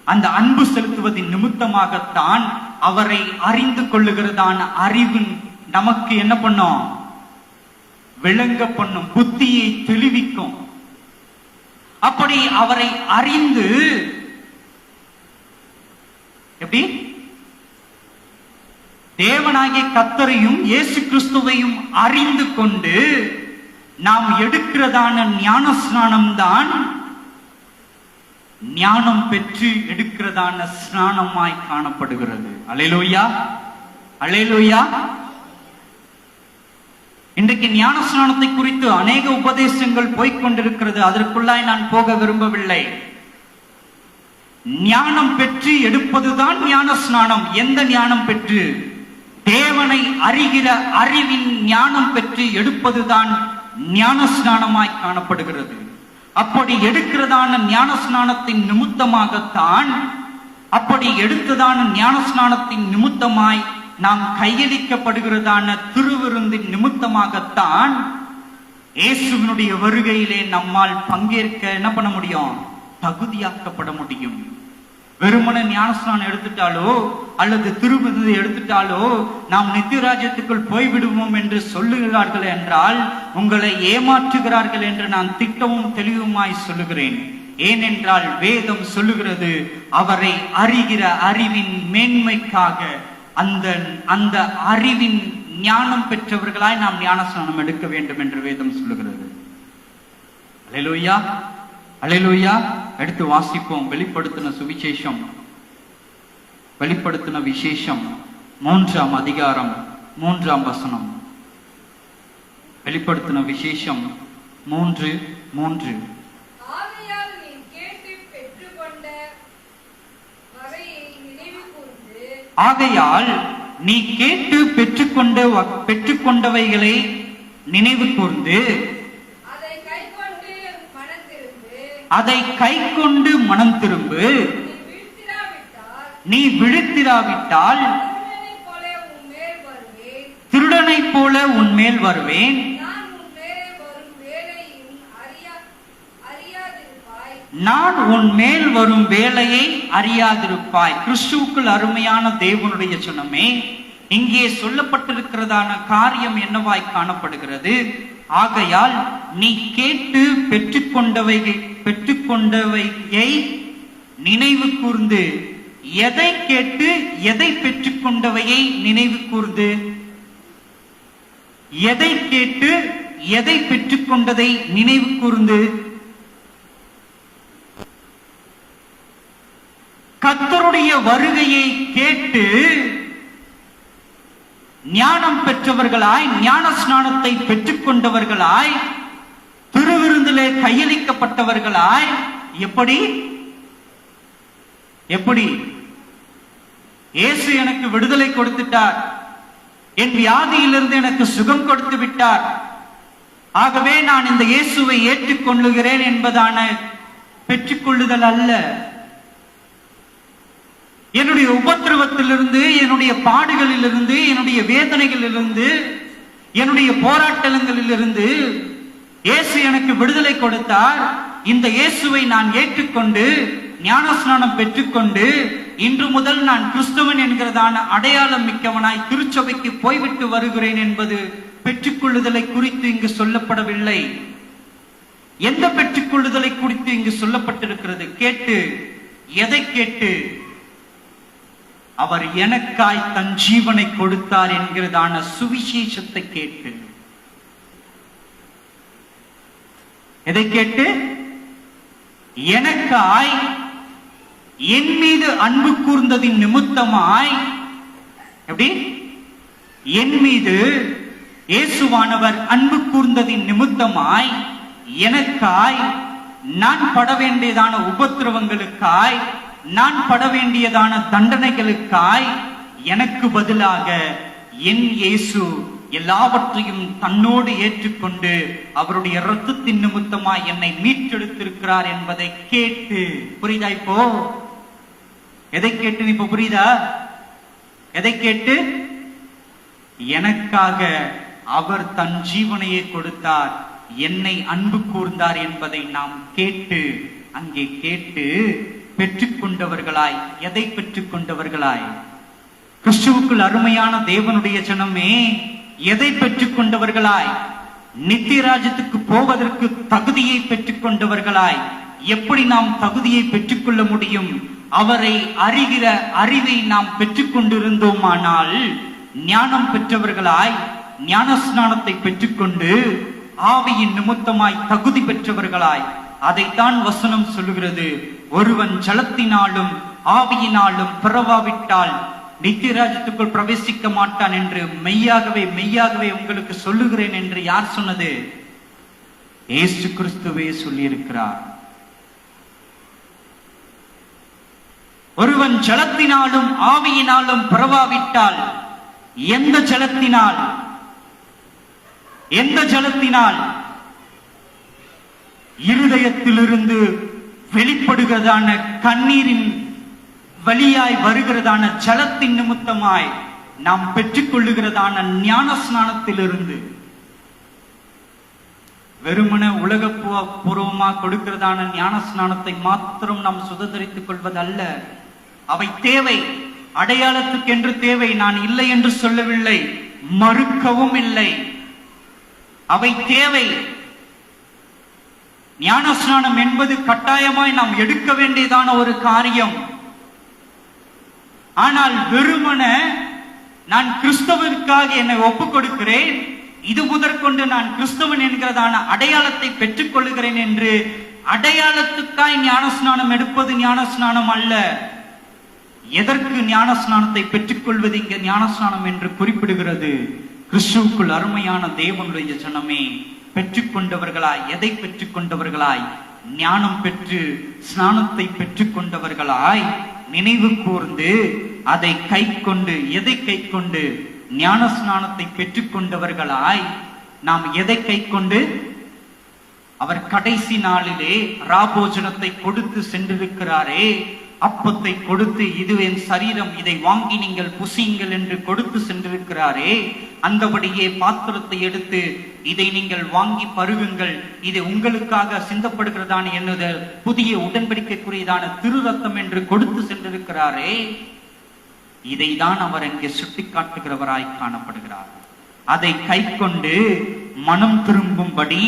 அந்த அன்பு செலுத்துவதின் நிமித்தமாகத்தான் அவரை அறிந்து கொள்ளுகிறதான அறிவு நமக்கு என்ன பண்ணும்? விளங்க பண்ணும், புத்தியை தெளிவிக்கும். அப்படி அவரை அறிந்து எப்படி தேவனாகிய கர்த்தரையும் இயேசு கிறிஸ்துவையும் அறிந்து கொண்டு நாம் எடுக்கிறதான ஞான ஸ்நானம் தான் ஞானம் பெற்று எடுக்கிறதான ஸ்நானமாய் காணப்படுகிறது. அல்லேலூயா, அல்லேலூயா. இன்றைக்கு ஞான ஸ்நானத்தை குறித்து அநேக உபதேசங்கள் போய்கொண்டிருக்கிறது. அதற்குள்ளாய் நான் போக விரும்பவில்லை. ஞானம் பெற்று எடுப்பதுதான் ஞான ஸ்நானம். எந்த ஞானம் பெற்று? தேவனை அறிகிற அறிவின் ஞானம் பெற்று எடுப்பதுதான் ஞான ஸ்நானமாய் காணப்படுகிறது. அப்படி எடுக்கிறதான ஞான ஸ்நானத்தின் நிமித்தமாகத்தான், அப்படி எடுத்ததான ஞான ஸ்நானத்தின் நிமித்தமாய் நாம் கையளிக்கப்படுகிறதான திருவிருந்தின் நிமித்தமாகத்தான் இயேசுவினுடைய வருகையிலே நம்மால் பங்கேற்க என்ன பண்ண முடியும்? தகுதியாக்கப்பட முடியும். வெறுமன ஞானஸ்நானம் எடுத்துட்டாலோ அல்லது திருவிருந்தை எடுத்துட்டாலோ நாம் நித்திய ராஜ்யத்துக்குள் போய்விடுவோம் என்று சொல்லுகிறார்கள் என்றால் உங்களை ஏமாற்றுகிறார்கள் என்று நான் திட்டமும் தெளிவுமாய் சொல்லுகிறேன். ஏனென்றால் வேதம் சொல்லுகிறது, அவரை அறிகிற அறிவின் மேன்மைக்காக அந்த அறிவின் ஞானம் பெற்றவர்களாய் நாம் ஞானஸ்நானம் எடுக்க வேண்டும் என்று வேதம் சொல்லுகிறது. அல்லேலூயா, அல்லேலூயா. எடுத்து வாசிப்போம். வெளிப்படுத்தின சுவிசேஷம், வெளிப்படுத்தின விசேஷம் 3ஆம் அதிகாரம் 3ஆம் வசனம். வெளிப்படுத்தின விசேஷம் 3:3. ஆகையால் நீ கேட்டு பெற்றுக்கொண்ட வகையை நினைவு கூர்ந்து, ஆகையால் நீ கேட்டு பெற்றுக்கொண்டவைகளை நினைவு கூர்ந்து அதை கைக்கொண்டு மனம் திரும்பு. அதை கைக்கொண்டு மனம் திரும்பு. நீ விழித்திராவிட்டால் திருடனைப் போல உன் மேல் வருவேன். திருடனைப் போல உன் மேல் வருவேன். நான் உன் மேலே வரும் வேலையும் நான் உன் மேல் வரும் வேலையை அறியாதிருப்பாய். கிறிஸ்துவுக்குள் அருமையான தேவனுடைய ஜனமே, இங்கே சொல்லப்பட்டிருக்கிறதான காரியம் என்னவாய் காணப்படுகிறது? ஆகையால் நீ கேட்டு பெற்றுக்கொண்டவையை நினைவு கூர்ந்து. எதை கேட்டு எதை பெற்றுக்கொண்டவையை நினைவு கூர்ந்து? எதை கேட்டு எதை பெற்றுக்கொண்டதை நினைவு கூர்ந்து? கர்த்தருடைய வருகையை கேட்டு ஞானம் பெற்றவர்களாய், ஞான ஸ்நானத்தை பெற்றுக்கொண்டவர்களாய், திருவிருந்திலே கையளிக்கப்பட்டவர்களாய், எப்படி எப்படி இயேசு எனக்கு விடுதலை கொடுத்துட்டார், என் வியாதியிலிருந்து எனக்கு சுகம் கொடுத்து விட்டார், ஆகவே நான் இந்த இயேசுவை ஏற்றுக்கொள்ளுகிறேன் என்பதான பெற்றுக்கொள்ளுதல் அல்ல. என்னுடைய உபத்திரவத்திலிருந்து, என்னுடைய பாடுகளிலிருந்து, என்னுடைய வேதனைகளிலிருந்து, என்னுடைய போராட்டங்களிலிருந்து இயேசு எனக்கு விடுதலை கொடுத்தார். இந்த இயேசுவை நான் ஏற்றுக்கொண்டு ஞானஸ்நானம் பெற்றுக்கொண்டு இன்று முதல் நான் கிறிஸ்தவன் என்கிறதான அடையாளம் மிக்கவனாய் திருச்சபைக்கு போய்விட்டு வருகிறேன் என்பது பெற்றுக்கொள்ளுதலை குறித்து இங்கு சொல்லப்படவில்லை. எந்த பெற்றுக்கொள்ளுதலை குறித்து இங்கு சொல்லப்பட்டிருக்கிறது? கேட்டு. எதை கேட்டு? அவர் எனக்காய் தன் ஜீவனை கொடுத்தார் என்கிறதான சுவிசேஷத்தை கேட்டு. எதை கேட்டு? எனக்காய் என் மீது அன்பு கூர்ந்ததின் நிமித்தமாய், எப்படி? என் மீது இயேசுவானவர் அன்பு கூர்ந்ததின் நிமித்தமாய் எனக்காய் நான் பட வேண்டியதான உபத்திரவங்களுக்காய், நான் பட வேண்டியதான தண்டனைகளுக்காய் எனக்கு பதிலாக என் இயேசு எல்லாவற்றையும் தன்னோடு ஏற்றுக்கொண்டு அவருடைய இரத்தத்தின் நிமித்தமாய் என்னை மீட்டெடுத்திருக்கிறார் என்பதை கேட்டு. புரியுதா? இப்போ எதை கேட்டு? இப்ப புரியுதா? எதை கேட்டு? எனக்காக அவர் தன் ஜீவனையே கொடுத்தார், என்னை அன்பு கூர்ந்தார் என்பதை நாம் கேட்டு, அங்கே கேட்டு பெற்றுக்கொண்டவர்களாய். எதை பெற்றுக்கொண்டவர்களாய்? கிறிஸ்துவுக்குள் அருமையான தேவனுடைய ஜனமே, எதை பெற்றுக்கொண்டவர்களாய்? நித்திய ராஜ்யத்துக்கு போவதற்கு தகுதியை பெற்றுக்கொண்டவர்களாய். எப்படி நாம் தகுதியை பெற்றுக்கொள்ள முடியும்? அவரை அறிகிற அறிவை நாம் பெற்றுக்கொண்டிருந்தோமானால் ஞானம் பெற்றவர்களாய், ஞான ஸ்நானத்தை பெற்றுக்கொண்டு ஆவியின் நிமித்தமாய் தகுதி பெற்றவர்களாய். அதைத்தான் வசனம் சொல்லுகிறது. ஒருவன் ஜலத்தினாலும் ஆவியினாலும் பிறவாவிட்டால் நித்திய ராஜ்யத்துக்குள் பிரவேசிக்க மாட்டான் என்று மெய்யாகவே மெய்யாகவே உங்களுக்கு சொல்லுகிறேன் என்று யார் சொன்னது? இயேசு கிறிஸ்துவே சொல்லியிருக்கிறார். ஒருவன் ஜலத்தினாலும் ஆவியினாலும் பிறவாவிட்டால், எந்த ஜலத்தினால்? எந்த ஜலத்தினால்? இருதயத்திலிருந்து வெளிப்படுகிறதான கண்ணீரின் வழியாய் வருகிறதான ஜலத்தின் நிமித்தமாய் நாம் பெற்றுக்கொள்ளுகிறதான ஞான ஸ்நானத்திலிருந்து. வெறுமன உலக பூர்வமா கொடுக்கிறதான ஞான ஸ்நானத்தை மாத்திரம் நாம் சுதந்திரித்துக் கொள்வதல்ல. அவை தேவை, அடையாளத்துக்கென்று தேவை. நான் இல்லை என்று சொல்லவில்லை, மறுக்கவும் இல்லை. அவை தேவை. ஞானஸ்நானம் என்பது கட்டாயமாய் நாம் எடுக்க வேண்டியதான ஒரு காரியம். ஆனால் வெறுமன நான் கிறிஸ்தவனுக்காக என்னை ஒப்புக் கொடுக்கிறேன், இது முதற்கொண்டு நான் கிறிஸ்தவன் என்கிறதான அடையாளத்தை பெற்றுக் கொள்ளுகிறேன் என்று அடையாளத்துக்காய் ஞானஸ்நானம் எடுப்பது ஞானஸ்நானம் அல்ல. எதற்கு ஞானஸ்நானத்தை பெற்றுக்கொள்வது இங்க ஞானஸ்நானம் என்று குறிப்பிடுகிறது? கிறிஸ்துவுக்குள் அருமையான தேவனுடைய ஜனமே, பெற்றுக்கொண்டவர்களாய், எதை பெற்றுக்கொண்டவர்களாய்? ஞானம் பெற்று ஸ்நானத்தை பெற்றுக்கொண்டவர்களாய், நினைவு கூர்ந்து அதை கை கொண்டு, எதை கை கொண்டு? ஞான ஸ்நானத்தை பெற்றுக்கொண்டவர்களாய் நாம் எதை கை கொண்டு? அவர் கடைசி நாளிலே ராபோஜனத்தை கொடுத்து சென்றிருக்கிறாரே, அப்பத்தை கொடுத்து இது என் சரீரம், இதை வாங்கி நீங்கள் புசியுங்கள் என்று கொடுத்து சென்றிருக்கிறாரே, அந்தபடியே பாத்திரத்தை எடுத்து இதை நீங்கள் வாங்கி பருகுங்கள், இது உங்களுக்காக சிந்தப்படுகிறதான என்னது புதிய உடன்படிக்கைக்குரியதான திரு ரத்தம் என்று கொடுத்து சென்றிருக்கிறாரே, இதைதான் அவர் இங்கே சுட்டி காட்டுகிறவராய் காணப்படுகிறார். அதை கை கொண்டு மனம் திரும்பும்படி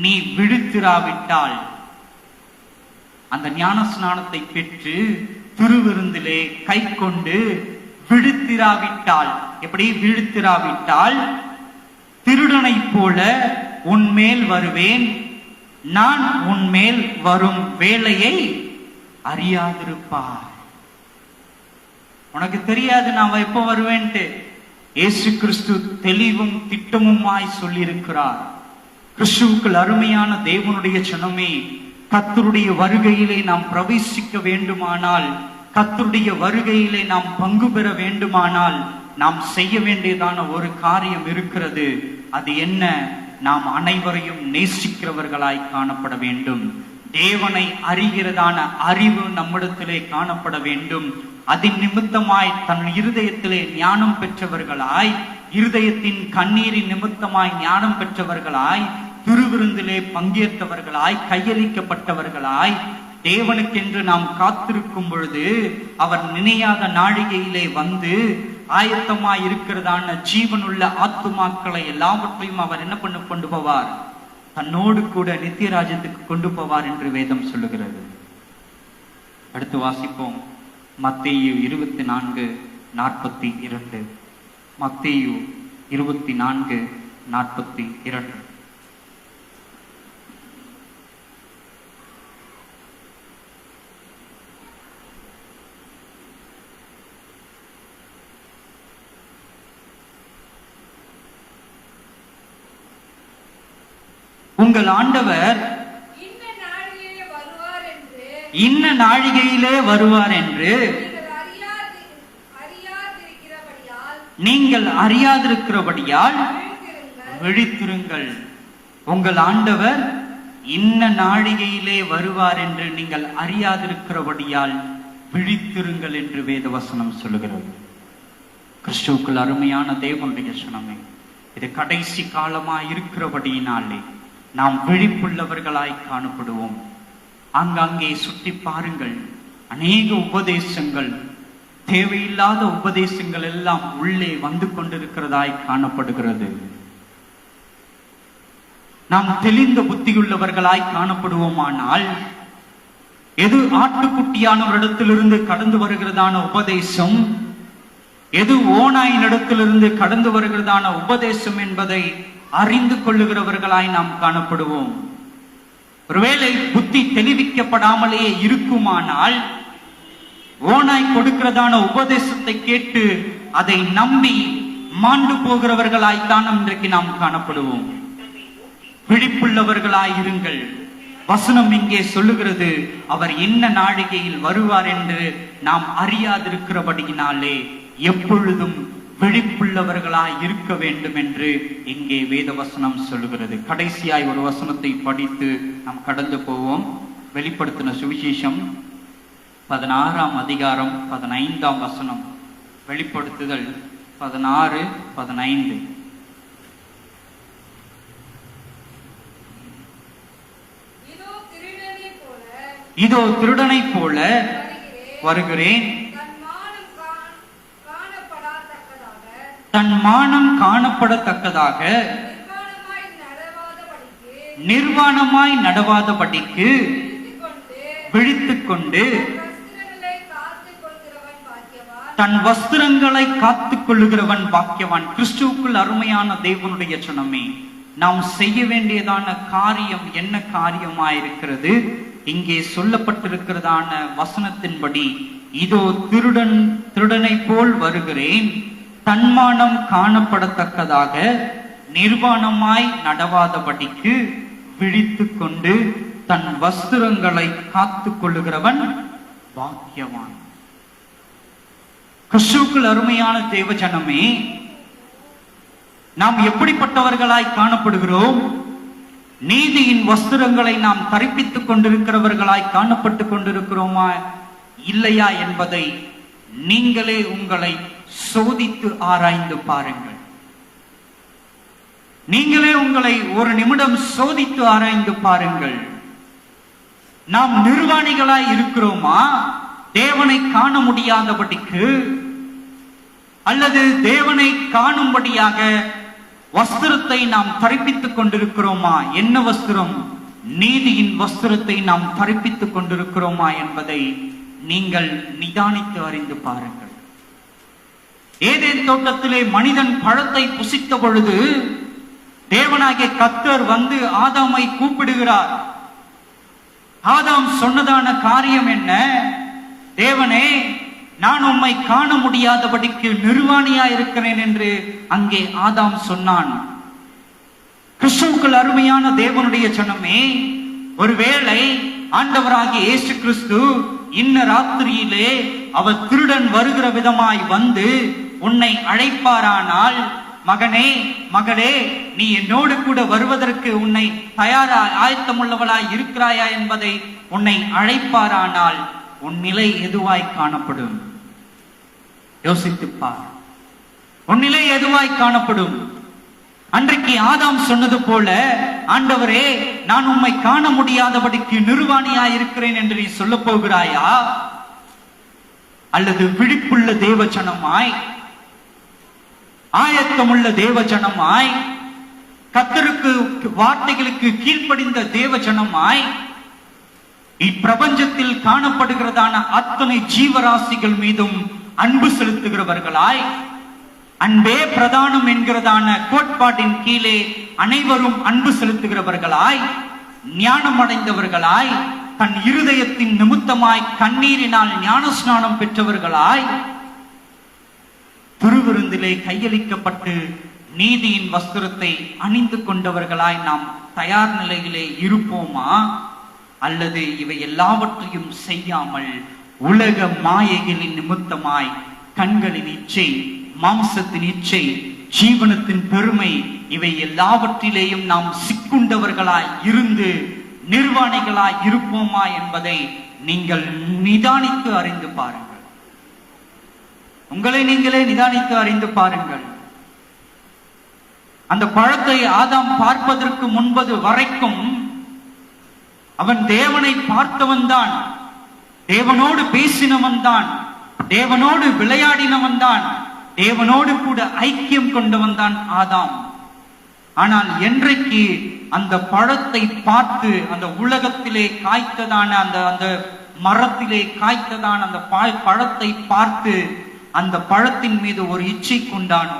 நீ விழித்திராவிட்டால், அந்த ஞான ஸ்நானத்தை பெற்று திருவிருந்திலே கை கொண்டு விழித்திராவிட்டால், எப்படி விழித்திராவிட்டால்? திருடனை போல உன்மேல் வருவேன், நான் உன்மேல் வரும் வேலையை அறியாதிருப்பார். உனக்கு தெரியாது நான் எப்ப வருவேன்ட்டு. இயேசு கிறிஸ்து தெளிவும் திட்டமுமாய் சொல்லியிருக்கிறார். கிறிஸ்துவுக்குள் அருமையான தேவனுடைய ஜனமே, கர்த்தருடைய வருகையிலே நாம் பிரவேசிக்க வேண்டுமானால், கர்த்தருடைய வருகையிலே நாம் பங்கு பெற வேண்டுமானால், நாம் செய்ய வேண்டியதான ஒரு காரியம் இருக்கிறது. அது என்ன? நாம் அனைவரையும் நேசிக்கிறவர்களாய் காணப்பட வேண்டும். தேவனை அறிகிறதான அறிவு நம்மிடத்திலே காணப்பட வேண்டும். அதன் நிமித்தமாய் தன் இருதயத்திலே ஞானம் பெற்றவர்களாய், இருதயத்தின் கண்ணீரின் நிமித்தமாய் ஞானம் பெற்றவர்களாய், திருவிருந்திலே பங்கேற்றவர்களாய், கையளிக்கப்பட்டவர்களாய், தேவனுக்கென்று நாம் காத்திருக்கும் பொழுது அவர் நினையாத நாழிகையிலே வந்து ஆயத்தமாய் இருக்கிறதான ஜீவனுள்ள ஆத்துமாக்களை எல்லாவற்றையும் அவர் என்ன பண்ண கொண்டு போவார்? தன்னோடு கூட நித்திய ராஜ்யத்துக்கு கொண்டு போவார் என்று வேதம் சொல்லுகிறது. அடுத்து வாசிப்போம். மத்தேயு 24:42. மத்தேயு 24:42. உங்கள் ஆண்டவர் இன்ன நாழிகையிலே வருவார் என்று நீங்கள் அறியாதிருக்கிறபடியால் விழித்திருங்கள். உங்கள் ஆண்டவர் இன்ன நாழிகையிலே வருவார் என்று நீங்கள் அறியாதிருக்கிறபடியால் விழித்திருங்கள் என்று வேதவசனம் சொல்லுகிறது. கிறிஸ்துவுக்குள் அருமையான தேவனுடைய ஜனமே, இது கடைசி காலமாய் இருக்கிறபடியினாலே நாம் விழிப்புள்ளவர்களாய் காணப்படுவோம். அங்கங்கே சுட்டி பாருங்கள், அநேக உபதேசங்கள், தேவையில்லாத உபதேசங்கள் எல்லாம் உள்ளே வந்து கொண்டிருக்கிறதாய் காணப்படுகிறது. நாம் தெளிந்த புத்தியுள்ளவர்களாய் காணப்படுவோமானால், எது ஆட்டுக்குட்டியானவரிடத்திலிருந்து கடந்து வருகிறதான உபதேசம், எது ஓநாயினிடத்திலிருந்து கடந்து வருகிறதான உபதேசம் என்பதை அறிந்து கொள்ளுகிறவர்களாய் நாம் காணப்படுவோம். ஒருவேளை புத்தி தெளிவிக்கப்படாமலேயே இருக்குமானால், ஓநாய் கொடுக்கிறதான உபதேசத்தை கேட்டு அதை நம்பி மாண்டு போகிறவர்களாய்த்தான் இன்றைக்கு நாம் காணப்படுவோம். விழிப்புள்ளவர்களாய் இருங்கள். வசனம் இங்கே சொல்லுகிறது, அவர் என்ன நாழிகையில் வருவார் என்று நாம் அறியாதிருக்கிறபடியினாலே எப்பொழுதும் விழிப்புள்ளவர்களாய் இருக்க வேண்டும் என்று இங்கே வேத வசனம் சொல்லுகிறது. கடைசியாய் ஒரு வசனத்தை படித்து நாம் கடந்து போவோம். வெளிப்படுத்தின சுவிசேஷம் 16ஆம் அதிகாரம் 15ஆம் வசனம். வெளிப்படுத்துதல் 16:15. இதோ திருடனை போல வருகிறேன், தன் மானம் காணப்படத்தக்கதாக நிர்வாணமாய் நடவாதபடிக்கு விழித்துக்கொண்டு தன் வஸ்திரங்களை காத்துக் கொள்ளுகிறவன் பாக்கியவான். கிறிஸ்துவுக்குள் அருமையான தேவனுடைய ஜனமே, நாம் செய்ய வேண்டியதான காரியம் என்ன காரியமாயிருக்கிறது? இங்கே சொல்லப்பட்டிருக்கிறதான வசனத்தின்படி, இதோ திருடனை போல் வருகிறேன், தன்மானம் காணப்படத்தக்கதாக நிர்வாணமாய் நடவாதபடிக்கு விழித்து கொண்டு தன் வஸ்திரங்களை காத்துக் கொள்ளுகிறவன் பாக்கியவான். கிறிஸ்துவுக்குள் அருமையான தேவ ஜனமே, நாம் எப்படிப்பட்டவர்களாய் காணப்படுகிறோம்? நீதியின் வஸ்திரங்களை நாம் தரிப்பித்துக் கொண்டிருக்கிறவர்களாய் காணப்பட்டு கொண்டிருக்கிறோமா இல்லையா என்பதை நீங்களே உங்களை சோதித்து ஆராய்ந்து பாருங்கள். நீங்களே உங்களை ஒரு நிமிடம் சோதித்து ஆராய்ந்து பாருங்கள். நாம் நிர்வாணிகளாய் இருக்கிறோமா? தேவனை காண முடியாதபடிக்கு அல்லது தேவனை காணும்படியாக வஸ்திரத்தை நாம் தரிப்பித்துக் கொண்டிருக்கிறோமா? என்ன வஸ்திரம்? நீதியின் வஸ்திரத்தை நாம் தரிப்பித்துக் கொண்டிருக்கிறோமா என்பதை நீங்கள் நிதானித்து அறிந்து பாருங்கள். ஏதேன் தோட்டத்திலே மனிதன் பழத்தை புசித்த பொழுது தேவனாகிய கர்த்தர் வந்து ஆதாமை கூப்பிடுகிறார். ஆதாம் சொன்னதான காரியம் என்ன? தேவனே, நான் உம்மை காண முடியாதபடிக்கு நிர்வாணியா இருக்கிறேன் என்று அங்கே ஆதாம் சொன்னான். கிறிஸ்துவுக்குள் அருமையான தேவனுடைய ஜனமே, ஒருவேளை ஆண்டவராகிய இயேசு கிறிஸ்து இன்ன ராத்திரியிலே அவர் திருடன் வருகிற விதமாய் வந்து உன்னை அழைப்பாரானால், மகனே மகளே, நீ என்னோடு கூட வருவதற்கு உன்னை ஆயத்தமுள்ளவளாய் இருக்கிறாயா என்பதை உன்னை அழைப்பாரானால் உன் நிலை எதுவாய் காணப்படும்? யோசித்துப்பார். உன் நிலை எதுவாய் காணப்படும்? அன்றைக்கு ஆதாம் சொன்னது போல, ஆண்டவரே, நான் உம்மை காண முடியாதபடிக்கு நிர்வாணியாய் இருக்கிறேன் என்று நீ சொல்ல போகிறாயா? அல்லது விழிப்புள்ள தேவஜனமாய், ஆயத்தமுள்ள தேவஜனமாய், கர்த்தருக்கு வார்த்தைகளுக்கு கீழ்ப்படிந்த தேவஜனமாய், இப்பிரபஞ்சத்தில் காணப்படுகிறதான அத்தனை ஜீவராசிகள் மீதும் அன்பு செலுத்துகிறவர்களாய், அன்பே பிரதானம் என்கிறதான கோட்பாட்டின் கீழே அனைவரும் அன்பு செலுத்துகிறவர்களாய், ஞானம் அடைந்தவர்களாய், தன் இருதயத்தின் நிமித்தமாய் கண்ணீரினால் ஞானஸ்நானம் பெற்றவர்களாய், திருவிருந்திலே கையளிக்கப்பட்டு நீதியின் வஸ்திரத்தை அணிந்து கொண்டவர்களாய் நாம் தயார் நிலையிலே இருப்போமா? அல்லது இவை எல்லாவற்றையும் செய்யாமல் உலக மாயைகளின் நிமித்தமாய் கண்களின் இச்சை, மாம்சத்தின் இச்சை, ஜீவனத்தின் பெருமை, இவை எல்லாவற்றிலேயும் நாம் சிக்குண்டவர்களாய் இருந்து நிர்வாணிகளாய் இருப்போமா என்பதை நீங்கள் நிதானித்து அறிந்து பாருங்கள். உங்களை நீங்களே நிதானித்து அறிந்து பாருங்கள். அந்த பழத்தை ஆதாம் பார்ப்பதற்கு முன்பது வரைக்கும் அவன் தேவனை பார்த்தவன் தான், தேவனோடு பேசினவன் தான், தேவனோடு விளையாடினவன் தான், தேவனோடு கூட ஐக்கியம் கொண்டவன் தான் ஆதாம். ஆனால் என்றைக்கு அந்த பழத்தை பார்த்து, அந்த உலகத்திலே காய்த்ததான அந்த மரத்திலே காய்த்ததான அந்த பழத்தை பார்த்து அந்த பழத்தின் மீது ஒரு இச்சை கொண்டானோ,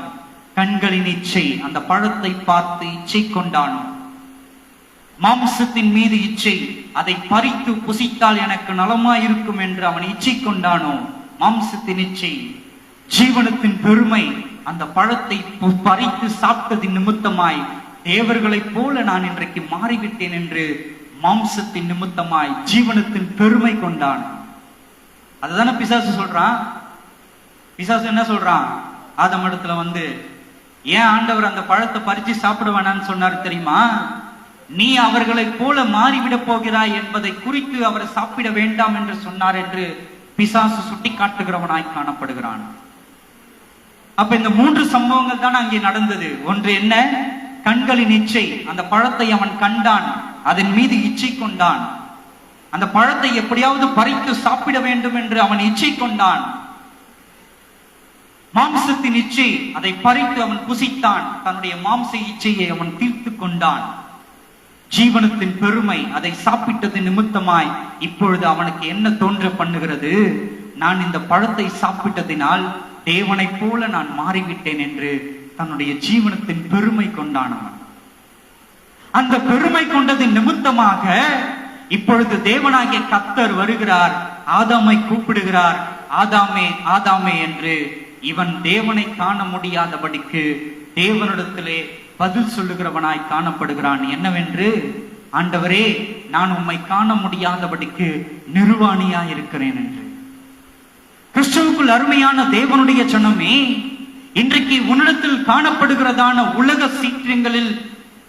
கண்களின் இச்சை, அந்த பழத்தை பார்த்து இச்சை கொண்டானோ, மாம்சத்தின் மீது இச்சை, அதை பறித்து புசித்தால் எனக்கு நலமாயிருக்கும் என்று அவன் இச்சை கொண்டானோ, மாம்சத்தின் இச்சை, ஜீவனத்தின் பெருமை, அந்த பழத்தை பறித்து சாப்பிட்டதின் நிமித்தமாய் தேவர்களைப் போல நான் இன்றைக்கு மாறிவிட்டேன் என்று மாம்சத்தின் நிமித்தமாய் ஜீவனத்தின் பெருமை கொண்டான். அதுதானே பிசாசு சொல்றான். பிசாசு என்ன சொல்றான்? ஆதாம் இடத்துல வந்து, ஏன் ஆண்டவர் அந்த பழத்தை பறிச்சு சாப்பிட வேணான்னு சொன்னார் தெரியுமா? நீ அவர்களைப் போல மாறிவிட போகிறாய் என்பதை குறித்து அவர் சாப்பிட வேண்டாம் என்று சொன்னார் என்று பிசாசு சுட்டி காட்டுகிறவனாய் காணப்படுகிறான். அப்ப இந்த 3 சம்பவங்கள் தான் அங்கே நடந்தது. ஒன்று என்ன? கண்களின் இச்சை. அந்த பழத்தை அவன் கண்டான், அதன் மீது இச்சை கொண்டான். அந்த பழத்தை எப்படியாவது பறித்து சாப்பிட வேண்டும் என்று அவன் இச்சை கொண்டான். மாம்சத்தின் இச்சை, அதை பறித்து அவன் புசித்தான். தன்னுடைய மாம்ச இச்சையை அவன் தீர்த்து கொண்டான். ஜீவனத்தின் பெருமை, அதை சாப்பிட்டது நிமித்தமாய் இப்பொழுது அவனுக்கு என்ன தோன்ற பண்ணுகிறது? நான் இந்த பழத்தை சாப்பிட்டதினால் தேவனைப் போல நான் மாறிவிட்டேன் என்று தன்னுடைய ஜீவனத்தின் பெருமை கொண்டான். அந்த பெருமை கொண்டதின் நிமித்தமாக இப்பொழுது தேவனாகிய கர்த்தர் வருகிறார், ஆதாமை கூப்பிடுகிறார். ஆதாமே ஆதாமே என்று இவன் தேவனை காண முடியாதபடிக்கு தேவனிடத்திலே பதில் சொல்லுகிறவனாய் காணப்படுகிறான். என்னவென்று, ஆண்டவரே, நான் உம்மை காண முடியாதபடிக்கு நிர்வாணியாய் இருக்கிறேன் என்று. கிறிஸ்துவுக்குள் அருமையான தேவனுடைய ஜனமே, இன்றைக்கு உன்னிடத்தில் காணப்படுகிறதான உலக சீற்றங்களில்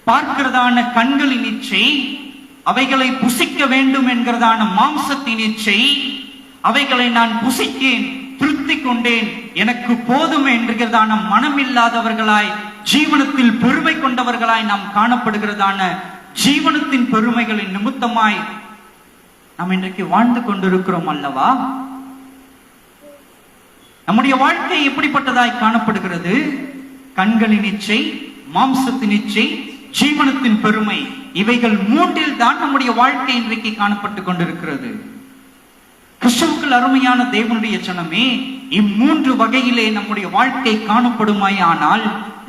பார்க்கிறதான கண்களின் இச்சை, அவைகளை புசிக்க வேண்டும் என்கிறதான மாம்சத்தின் இச்சை, அவைகளை நான் புசித்தேன், திருப்தி கொண்டேன், எனக்கு போதும் என்கிறதான மனமில்லாதவர்களாய், ஜீவனத்தில் பெருமை கொண்டவர்களாய் நாம் காணப்படுகிறதான ஜீவனத்தின் பெருமைகளின் நிமித்தமாய் நாம் இன்றைக்கு வாழ்ந்து கொண்டிருக்கிறோம் அல்லவா? நம்முடைய வாழ்க்கை எப்படிப்பட்டதாய் காணப்படுகிறது? கண்களின் இச்சை, மாம்சத்தின் இச்சை, ஜீவனத்தின் பெருமை, இவைகள் மூன்றில் தான் நம்முடைய வாழ்க்கை இன்றைக்கு காணப்பட்டு கொண்டிருக்கிறது. கிறிஸ்துவுக்குள் அருமையான தேவனுடைய ஜனமே, இம்மூன்று வகையிலே நம்முடைய வாழ்க்கை காணப்படுமாயானால்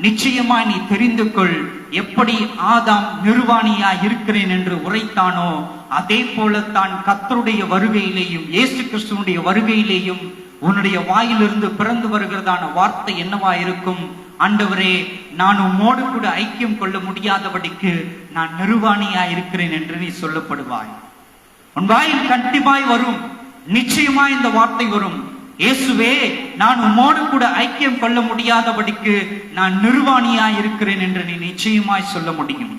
நிச்சயமாய் நீ தெரிந்து கொள், எப்படி ஆதாம் நிர்வாணியாய் இருக்கிறேன் என்று உரைத்தானோ அதே போலத்தான் கர்த்தருடைய வருகையிலேயும் இயேசு கிறிஸ்துவனுடைய வருகையிலேயும் உன்னுடைய வாயிலிருந்து பிறந்து வருகிறதான வார்த்தை என்னவா இருக்கும்? ஆண்டவரே, நான் உம்மோடு கூட ஐக்கியம் கொள்ள முடியாதபடிக்கு நான் நிர்வாணியா இருக்கிறேன் என்று நீ சொல்லப்படுவாய். உன் வாயில் கண்டிப்பாய் வரும், நிச்சயமாய் இந்த வார்த்தை வரும். இயேசுவே, நான் உம்மோடு கூட ஐக்கியம் கொள்ள முடியாதபடிக்கு நான் நிர்வாணியா இருக்கிறேன் என்று நீ நிச்சயமாய் சொல்ல முடியும்.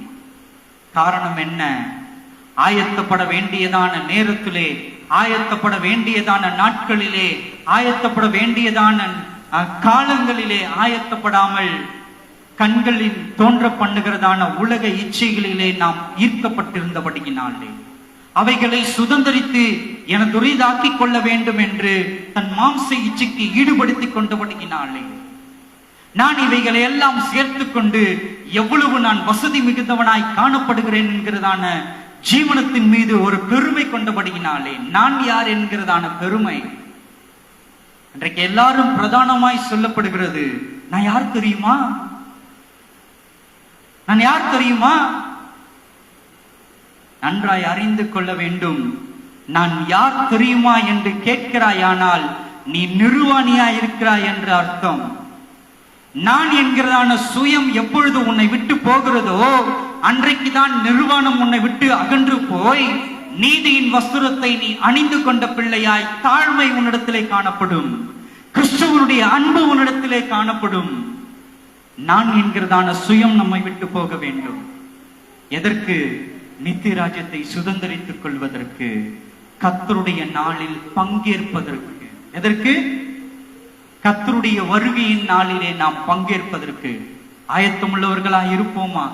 காரணம் என்ன? ஆயத்தப்பட வேண்டியதான நேரத்திலே, ஆயத்தப்பட வேண்டியதான நாட்களிலே, ஆயத்தப்பட வேண்டியதான காலங்களிலே ஆயத்தப்படாமல் கண்களில் தோன்ற பண்ணுகிறதான உலக இச்சைகளிலே நாம் ஈர்க்கப்பட்டிருந்தபடியினாலே, அவைகளை சுதந்திரித்து எனதுரிதாக்கிக் கொள்ள வேண்டும் என்று தன் மாம்ச இச்சைக்கு ஈடுபடுத்திக் கொண்டபடியினாலே, நான் இவைகளை எல்லாம் சேர்த்து கொண்டு எவ்வளவு நான் வசதி மிகுந்தவனாய் காணப்படுகிறேன் என்கிறதான ஜீவனத்தின் மீது ஒரு பெருமை கொண்டபடியினாலே, நான் யார் என்கிறதான பெருமை இன்றைக்கு எல்லாரும் பிரதானமாய் சொல்லப்படுகிறது. நான் யார் தெரியுமா? நான் யார் தெரியுமா? நன்றாய் அறிந்து கொள்ள வேண்டும். நான் யார் தெரியுமா என்று கேட்கிறாயானால் நீ நிர்வாணியா இருக்கிறாய் என்று அர்த்தம். நான் என்கிறதான சுயம் எப்பொழுது உன்னை விட்டு போகிறதோ அன்றைக்குதான் நிர்வாணம் உன்னை விட்டு அகன்று போய் நீதியின் வஸ்திரத்தை நீ அணிந்து கொண்ட பிள்ளையாய் தாழ்மை உன்னிடத்திலே காணப்படும், கிறிஸ்துவனுடைய அன்பு உன்னிடத்திலே காணப்படும். நான் என்கிறதான சுயம் நம்மை விட்டு போக வேண்டும். எதற்கு? நித்திய ராஜ்யத்தை சுதந்திரித்துக் கொள்வதற்கு, கர்த்தருடைய நாளில் பங்கேற்பதற்கு. எதற்கு? கர்த்தருடைய வருகையின் நாளிலே நாம் பங்கேற்பதற்கு. ஆயத்தமுள்ளவர்களாய் இருப்போமா?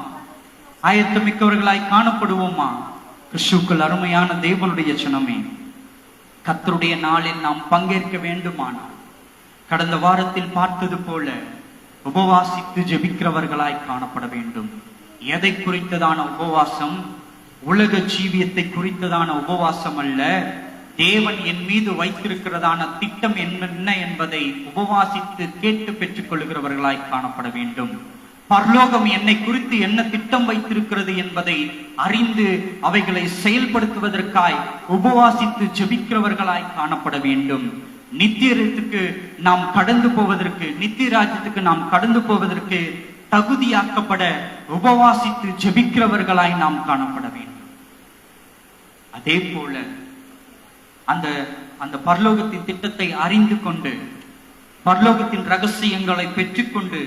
ஆயத்தமிக்கவர்களாய் காணப்படுவோமா? கிறிஸ்துவுக்குள் அருமையான தேவனுடைய ஜனமே, கர்த்தருடைய நாளில் நாம் பங்கேற்க வேண்டுமானால் கடந்த வாரத்தில் பார்த்தது போல உபவாசித்து ஜெபிக்கிறவர்களாய் காணப்பட வேண்டும். எதை குறித்ததான உபவாசம்? உலக ஜீவியத்தை குறித்ததான உபவாசம் அல்ல. தேவன் என் மீது வைத்திருக்கிறதான திட்டம் என்ன என்பதை உபவாசித்து கேட்டு பெற்றுக் கொள்கிறவர்களாய் காணப்பட வேண்டும். பரலோகம் என்னை குறித்து என்ன திட்டம் வைத்திருக்கிறது என்பதை அறிந்து அவைகளை செயல்படுத்துவதற்காய் உபவாசித்து ஜெபிக்கிறவர்களாய் காணப்பட வேண்டும். நித்தியத்துக்கு நாம் கடந்து போவதற்கு, நித்திய ராஜ்யத்துக்கு நாம் கடந்து போவதற்கு தகுதியாக்கப்பட உபவாசித்து ஜெபிக்கிறவர்களாய் நாம் காணப்பட வேண்டும். அதே போல அந்த பரலோகத்தின் திட்டத்தை அறிந்து கொண்டு, பரலோகத்தின் ரகசியங்களை பெற்றுக்கொண்டு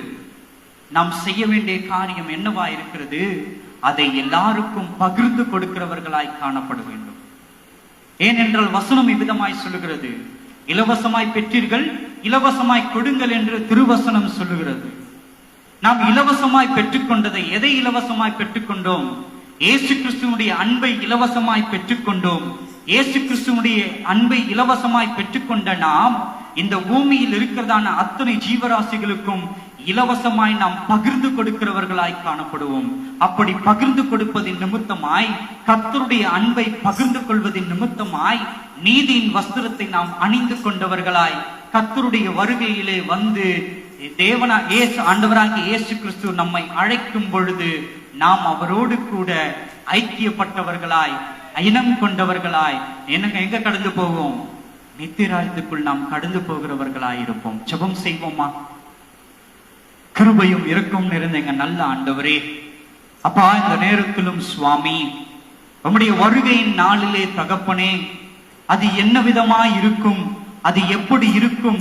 நாம் செய்ய வேண்டிய காரியம் என்னவா இருக்கிறது? அதை எல்லாருக்கும் பகிர்ந்து கொடுக்கிறவர்களாய் காணப்பட வேண்டும். ஏனென்றால் வசனம் இவ்விதமாய் சொல்லுகிறது, இலவசமாய் பெற்றீர்கள், இலவசமாய் கொடுங்கள் என்று திருவசனம் சொல்லுகிறது. நாம் இலவசமாய் பெற்றுக்கொண்டதை, எதை இலவசமாய் பெற்றுக்கொண்டோம்? இயேசு கிறிஸ்துவனுடைய அன்பை இலவசமாய் பெற்றுக்கொண்டோம். இயேசு கிறிஸ்துவனுடைய அன்பை இலவசமாய் பெற்றுக்கொண்ட நாம் இந்த பூமியில் இருக்கிறதான அத்தனை ஜீவராசிகளுக்கும் இலவசமாய் நாம் பகிர்ந்து கொடுக்கிறவர்களாய் காணப்படுவோம். அப்படி பகிர்ந்து கொடுப்பதின் நிமித்தமாய், கர்த்தருடைய அன்பை பகிர்ந்து கொள்வதின் நிமித்தமாய், நீதியின் வஸ்திரத்தை நாம் அணிந்து கொண்டவர்களாய் கர்த்தருடைய வருகையிலே வந்து ஆண்டவராகிய இயேசு கிறிஸ்து நம்மை அழைக்கும் பொழுது நாம் அவரோடு கூட ஐக்கியப்பட்டவர்களாய், இனம் கொண்டவர்களாய் எங்க கடந்து போவோம்? நித்திராயத்துக்குள் நாம் கடந்து போகிறவர்களாயிருப்போம். ஜெபம் செய்வோமா? கிருபையும் இரக்கம் நிறைந்த எங்க நல்ல ஆண்டவரே, அப்பா, இந்த நேரத்திலும் சுவாமி, உம்முடைய வருகையின் நாளிலே தகப்பனே, அது என்ன விதமாய் இருக்கும், அது எப்படி இருக்கும்,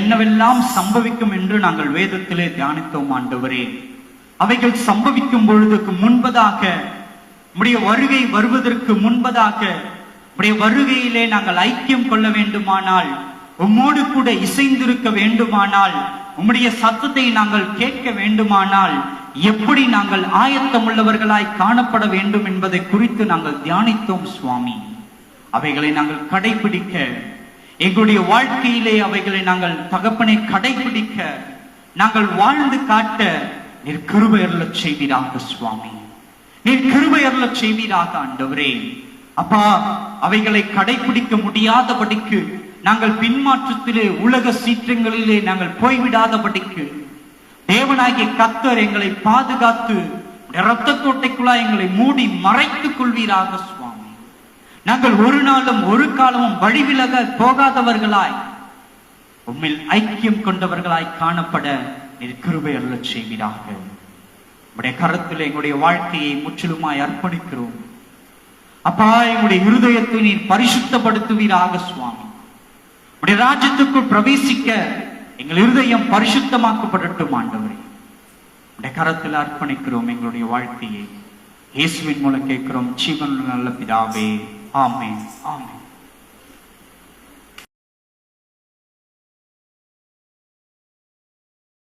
என்னவெல்லாம் சம்பவிக்கும் என்று நாங்கள் வேதத்திலே தியானித்தோம் ஆண்டவரே. அவைகள் சம்பவிக்கும் பொழுதுக்கு முன்பதாக, உம்முடைய வருகை வருவதற்கு முன்பதாக, உம்முடைய வருகையிலே நாங்கள் ஐக்கியம் கொள்ள வேண்டுமானால், உம்மோடு கூட இசைந்திருக்க வேண்டுமானால், உம்முடைய சத்தத்தை நாங்கள் கேட்க வேண்டுமானால், எப்படி நாங்கள் ஆயத்தம் உள்ளவர்களாய் காணப்பட வேண்டும் என்பதை குறித்து நாங்கள் தியானித்தோம் சுவாமி. அவைகளை நாங்கள் கடைபிடிக்க, எங்களுடைய வாழ்க்கையிலே அவைகளை நாங்கள் தகப்பனை கடைபிடிக்க, நாங்கள் வாழ்ந்து காட்ட நீர் கிருபை அருளச் செய்வீராக சுவாமி. நீர் கிருபை அருளச் செய்வீராக ஆண்டவரே. அப்பா, அவைகளை கடைபிடிக்க முடியாதபடிக்கு, நாங்கள் பின்மாற்றத்திலே உலக சீற்றங்களிலே நாங்கள் போய்விடாதபடிக்கு, தேவனாகிய கர்த்தர் எங்களை பாதுகாத்து இரத்த கோட்டைக்குள்ளாய் எங்களை மூடி மறைத்துக் கொள்வீராக சுவாமி. நாங்கள் ஒரு நாளும் ஒரு காலமும் வழிவிலக போகாதவர்களாய், உம்மில் ஐக்கியம் கொண்டவர்களாய் காணப்பட நீர் கிருபை அருளச் செய்வீராக. உம்முடைய கரத்தில் எங்களுடைய வாழ்க்கையை முற்றிலுமாய் அர்ப்பணிக்கிறோம். அப்பா, எங்களுடைய இருதயத்தை நீர் பரிசுத்தப்படுத்துவீராக சுவாமி. உம்முடைய ராஜ்யத்துக்குள் பிரவேசிக்க எங்கள் இருதயம் பரிசுத்தமாக்கப்படட்டும் ஆண்டவரே. உம்முடைய கரத்தில் அர்ப்பணிக்கிறோம் எங்களுடைய வாழ்க்கையை. இயேசுவின் மூலம் கேட்கிறோம் ஜீவனுள்ள நல்ல பிதாவே. ஆமென், ஆமென்.